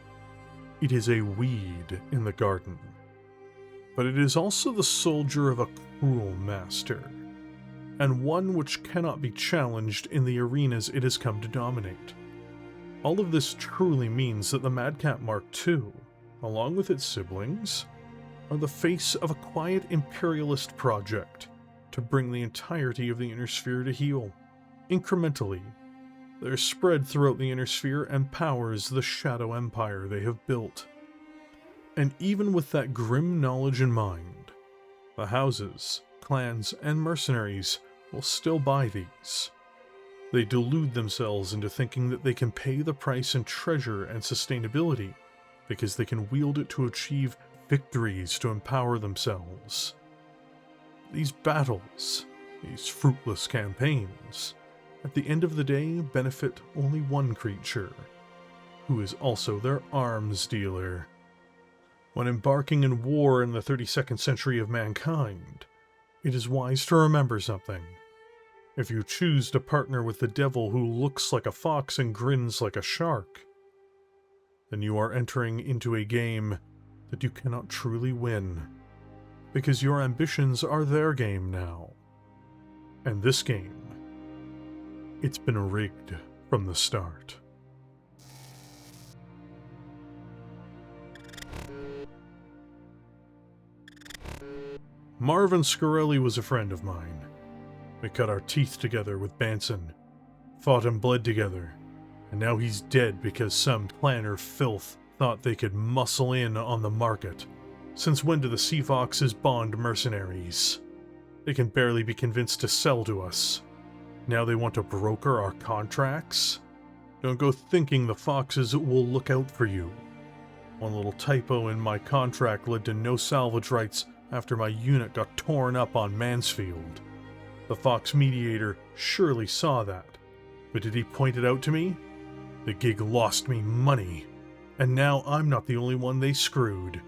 It is a weed in the garden. But it is also the soldier of a cruel master, and one which cannot be challenged in the arenas it has come to dominate. All of this truly means that the Madcap Mark II, along with its siblings, are the face of a quiet imperialist project to bring the entirety of the Inner Sphere to heel. Incrementally, their spread throughout the Inner Sphere empowers the Shadow Empire they have built. And even with that grim knowledge in mind, the houses, clans, and mercenaries will still buy these. They delude themselves into thinking that they can pay the price in treasure and sustainability because they can wield it to achieve victories to empower themselves. These battles, these fruitless campaigns, at the end of the day benefit only one creature, who is also their arms dealer. When embarking in war in the 32nd century of mankind, it is wise to remember something. If you choose to partner with the devil who looks like a fox and grins like a shark, then you are entering into a game that you cannot truly win, because your ambitions are their game now. And this game, it's been rigged from the start. Marvin Scarelli was a friend of mine. We cut our teeth together with Banson, fought and bled together, and now he's dead because some clanner filth thought they could muscle in on the market. Since when do the Seafoxes bond mercenaries? They can barely be convinced to sell to us. Now they want to broker our contracts? Don't go thinking the Foxes will look out for you. One little typo in my contract led to no salvage rights after my unit got torn up on Mansfield. The Fox Mediator surely saw that, but did he point it out to me? The gig lost me money, and now I'm not the only one they screwed.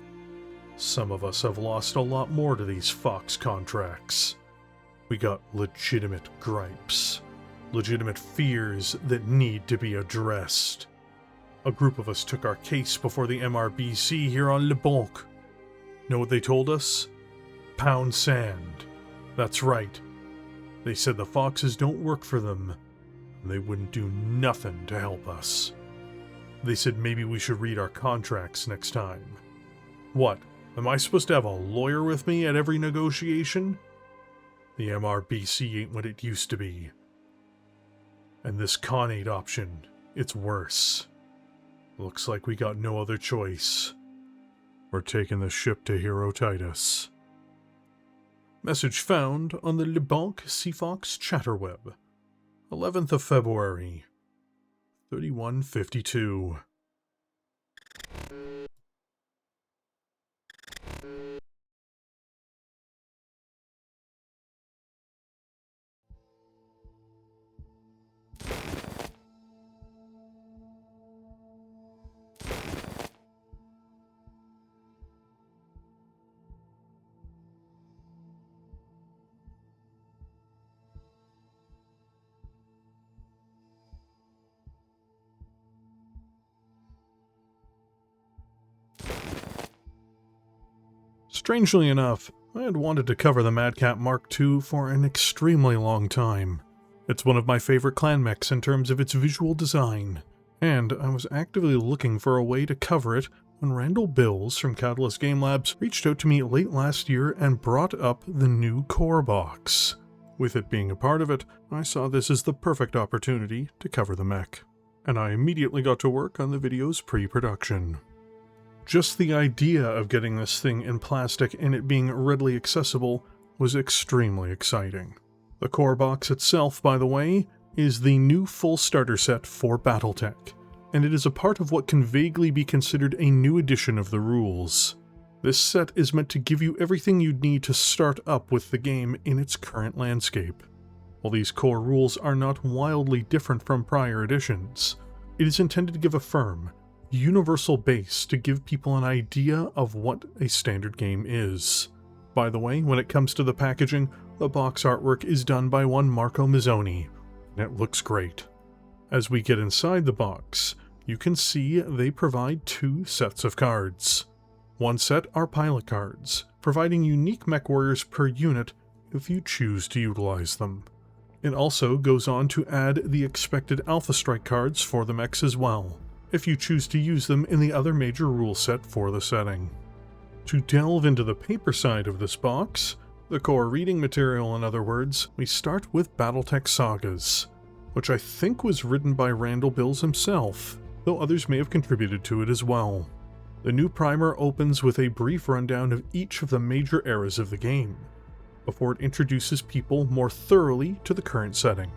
Some of us have lost a lot more to these Fox contracts. We got legitimate gripes, legitimate fears that need to be addressed. A group of us took our case before the MRBC here on Le Bonc. Know what they told us? pound sand. That's right. They said the foxes don't work for them, and they wouldn't do nothing to help us. They said maybe we should read our contracts next time. What, am I supposed to have a lawyer with me at every negotiation? The MRBC ain't what it used to be. And this Khanate option, it's worse. Looks like we got no other choice. We're taking the ship to Hero Titus. Message found on the Le Banque Seafox Chatterweb. 11th of February, 3152. Strangely enough, I had wanted to cover the Madcap Mark II for an extremely long time. It's one of my favorite clan mechs in terms of its visual design, and I was actively looking for a way to cover it when Randall Bills from Catalyst Game Labs reached out to me late last year and brought up the new core box. With it being a part of it, I saw this as the perfect opportunity to cover the mech, and I immediately got to work on the video's pre-production. Just the idea of getting this thing in plastic and it being readily accessible was extremely exciting. The core box itself, by the way, is the new full starter set for BattleTech, and it is a part of what can vaguely be considered a new edition of the rules. This set is meant to give you everything you'd need to start up with the game in its current landscape. While these core rules are not wildly different from prior editions, it is intended to give a firm, universal base to give people an idea of what a standard game is. By the way, when it comes to the packaging, the box artwork is done by one Marco Mazzoni, and it looks great. As we get inside the box, you can see they provide two sets of cards. One set are pilot cards, providing unique mech warriors per unit if you choose to utilize them. It also goes on to add the expected Alpha Strike cards for the mechs as well, if you choose to use them in the other major rule set for the setting. To delve into the paper side of this box, the core reading material in other words, we start with BattleTech Sagas, which I think was written by Randall Bills himself, though others may have contributed to it as well. The new primer opens with a brief rundown of each of the major eras of the game, before it introduces people more thoroughly to the current setting.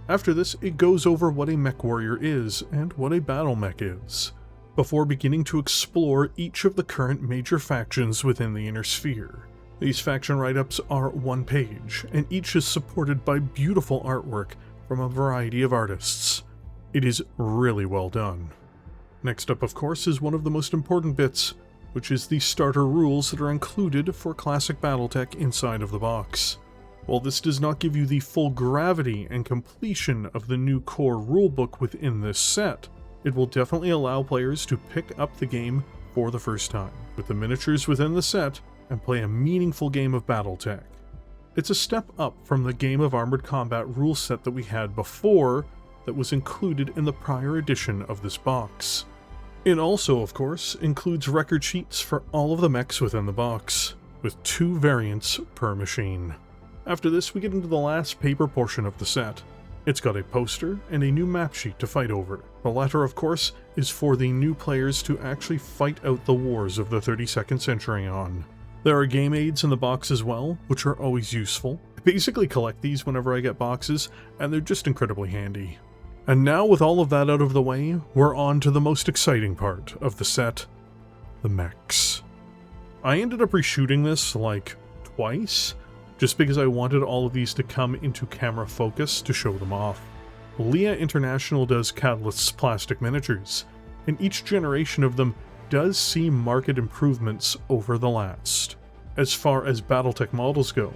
After this, it goes over what a mech warrior is and what a Battlemech is, before beginning to explore each of the current major factions within the Inner Sphere. These faction write-ups are one page, and each is supported by beautiful artwork from a variety of artists. It is really well done. Next up, of course, is one of the most important bits, which is the starter rules that are included for classic BattleTech inside of the box. While this does not give you the full gravity and completion of the new core rulebook within this set, it will definitely allow players to pick up the game for the first time, with the miniatures within the set, and play a meaningful game of BattleTech. It's a step up from the Game of Armored Combat rule set that we had before that was included in the prior edition of this box. It also, of course, includes record sheets for all of the mechs within the box, with 2 variants per machine. After this, we get into the last paper portion of the set. It's got a poster and a new map sheet to fight over. The latter, of course, is for the new players to actually fight out the wars of the 32nd century on. There are game aids in the box as well, which are always useful. I basically collect these whenever I get boxes, and they're just incredibly handy. And now, with all of that out of the way, we're on to the most exciting part of the set, the mechs. I ended up reshooting this, like, twice, just because I wanted all of these to come into camera focus to show them off. Leah International does Catalyst's plastic miniatures, and each generation of them does see marked improvements over the last. As far as BattleTech models go,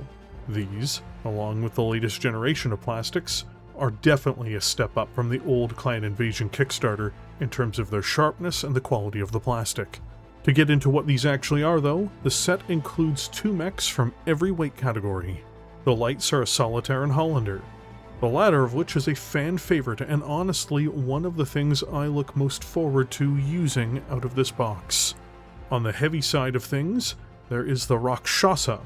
these, along with the latest generation of plastics, are definitely a step up from the old Clan Invasion Kickstarter in terms of their sharpness and the quality of the plastic, To get into what these actually are though, the set includes 2 mechs from every weight category. The lights are a Solitaire and Hollander, the latter of which is a fan favorite and honestly one of the things I look most forward to using out of this box. On the heavy side of things, there is the Rakshasa,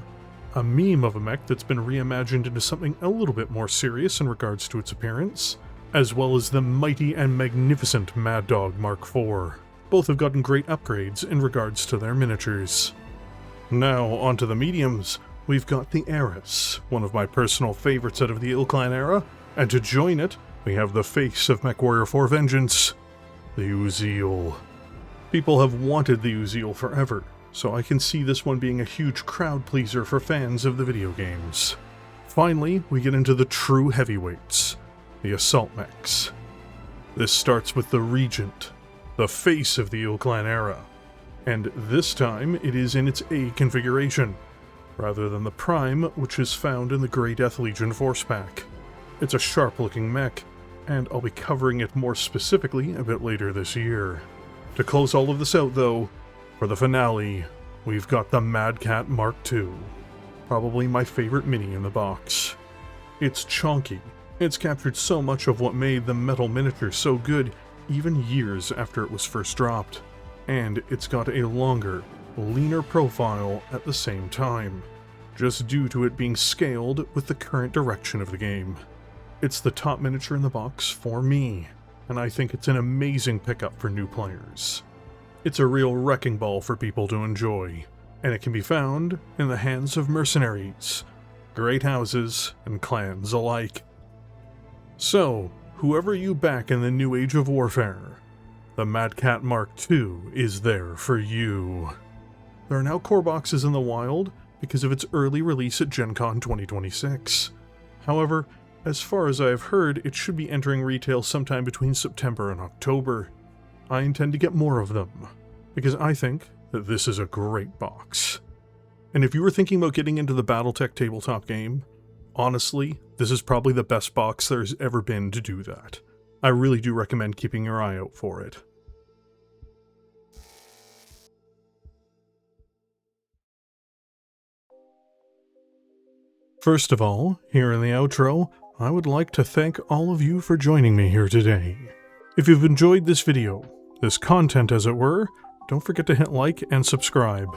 a meme of a mech that's been reimagined into something a little bit more serious in regards to its appearance, as well as the mighty and magnificent Mad Dog Mark IV. Both have gotten great upgrades in regards to their miniatures. Now onto the mediums. We've got the Eris, one of my personal favorites out of the Ilclan era, and to join it, we have the face of MechWarrior 4 Vengeance, the Uziel. People have wanted the Uziel forever, so I can see this one being a huge crowd pleaser for fans of the video games. Finally, we get into the true heavyweights, the Assault Mechs. This starts with the Regent, the face of the Ilclan era, and this time it is in its A configuration, rather than the Prime, which is found in the Grey Death Legion Force Pack. It's a sharp-looking mech, and I'll be covering it more specifically a bit later this year. To close all of this out though, for the finale, we've got the Mad Cat Mark II, probably my favorite mini in the box. It's chonky, it's captured so much of what made the metal miniature so good even years after it was first dropped, and it's got a longer, leaner profile at the same time, just due to it being scaled with the current direction of the game. It's the top miniature in the box for me, and I think it's an amazing pickup for new players. It's a real wrecking ball for people to enjoy, and it can be found in the hands of mercenaries, great houses, and clans alike. So, whoever you back in the new age of warfare, the Mad Cat Mark II is there for you. There are now core boxes in the wild because of its early release at Gen Con 2026. However, as far as I have heard, it should be entering retail sometime between September and October. I intend to get more of them, because I think that this is a great box. And if you were thinking about getting into the BattleTech tabletop game, honestly, this is probably the best box there's ever been to do that. I really do recommend keeping your eye out for it. First of all, here in the outro, I would like to thank all of you for joining me here today. If you've enjoyed this video, this content as it were, don't forget to hit like and subscribe.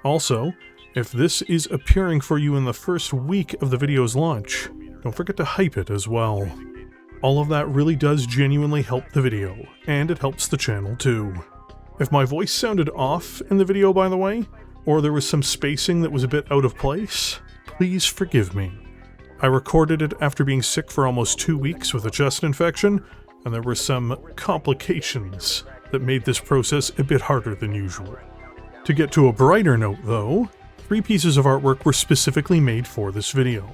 Also, if this is appearing for you in the first week of the video's launch, don't forget to hype it as well. All of that really does genuinely help the video, and it helps the channel too. If my voice sounded off in the video, by the way, or there was some spacing that was a bit out of place, please forgive me. I recorded it after being sick for almost 2 weeks with a chest infection, and there were some complications that made this process a bit harder than usual. To get to a brighter note though, 3 pieces of artwork were specifically made for this video.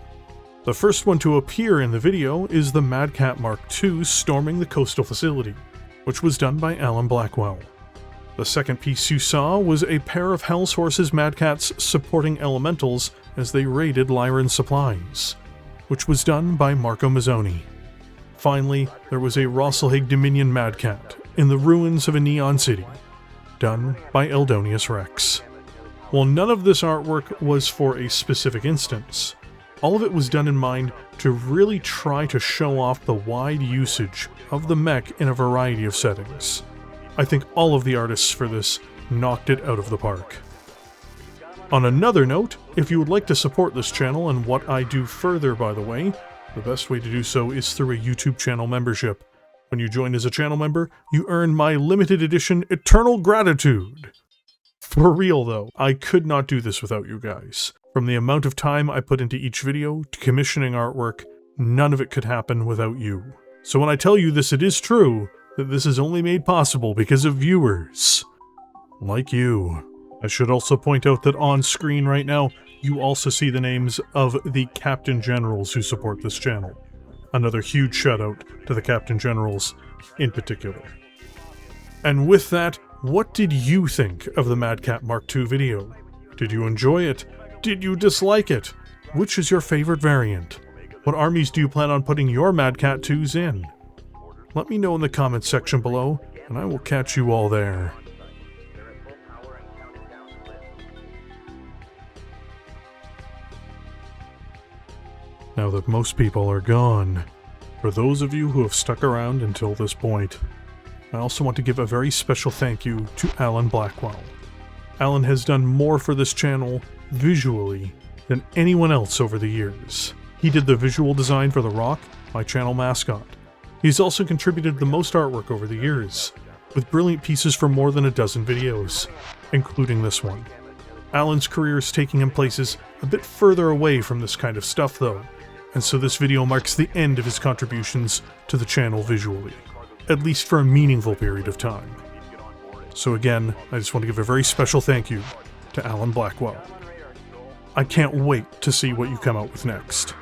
The first one to appear in the video is the Mad Cat Mark II storming the coastal facility, which was done by Alan Blackwell. The second piece you saw was a pair of Hell's Horse's Mad Cats supporting elementals as they raided Lyran supplies, which was done by Marco Mazzoni. Finally, there was a Rasalhague Dominion Mad Cat in the ruins of a neon city, done by Eldonius Rex. While none of this artwork was for a specific instance, all of it was done in mind to really try to show off the wide usage of the mech in a variety of settings. I think all of the artists for this knocked it out of the park. On another note, if you would like to support this channel and what I do further, by the way, the best way to do so is through a YouTube channel membership. When you join as a channel member, you earn my limited edition Eternal Gratitude. For real though, I could not do this without you guys. From the amount of time I put into each video to commissioning artwork, none of it could happen without you. So when I tell you this, it is true that this is only made possible because of viewers like you. I should also point out that on screen right now, you also see the names of the Captain Generals who support this channel. Another huge shout out to the Captain Generals in particular. And with that, what did you think of the Mad Cat Mark II video? Did you enjoy it? Did you dislike it? Which is your favorite variant? What armies do you plan on putting your Mad Cat 2s in? Let me know in the comments section below, and I will catch you all there. Now that most people are gone, for those of you who have stuck around until this point, I also want to give a very special thank you to Alan Blackwell. Alan has done more for this channel, visually, than anyone else over the years. He did the visual design for The Rock, my channel mascot. He's also contributed the most artwork over the years, with brilliant pieces for more than a dozen videos, including this one. Alan's career is taking him places a bit further away from this kind of stuff though, and so this video marks the end of his contributions to the channel visually, at least for a meaningful period of time. So again, I just want to give a very special thank you to Alan Blackwell. I can't wait to see what you come out with next.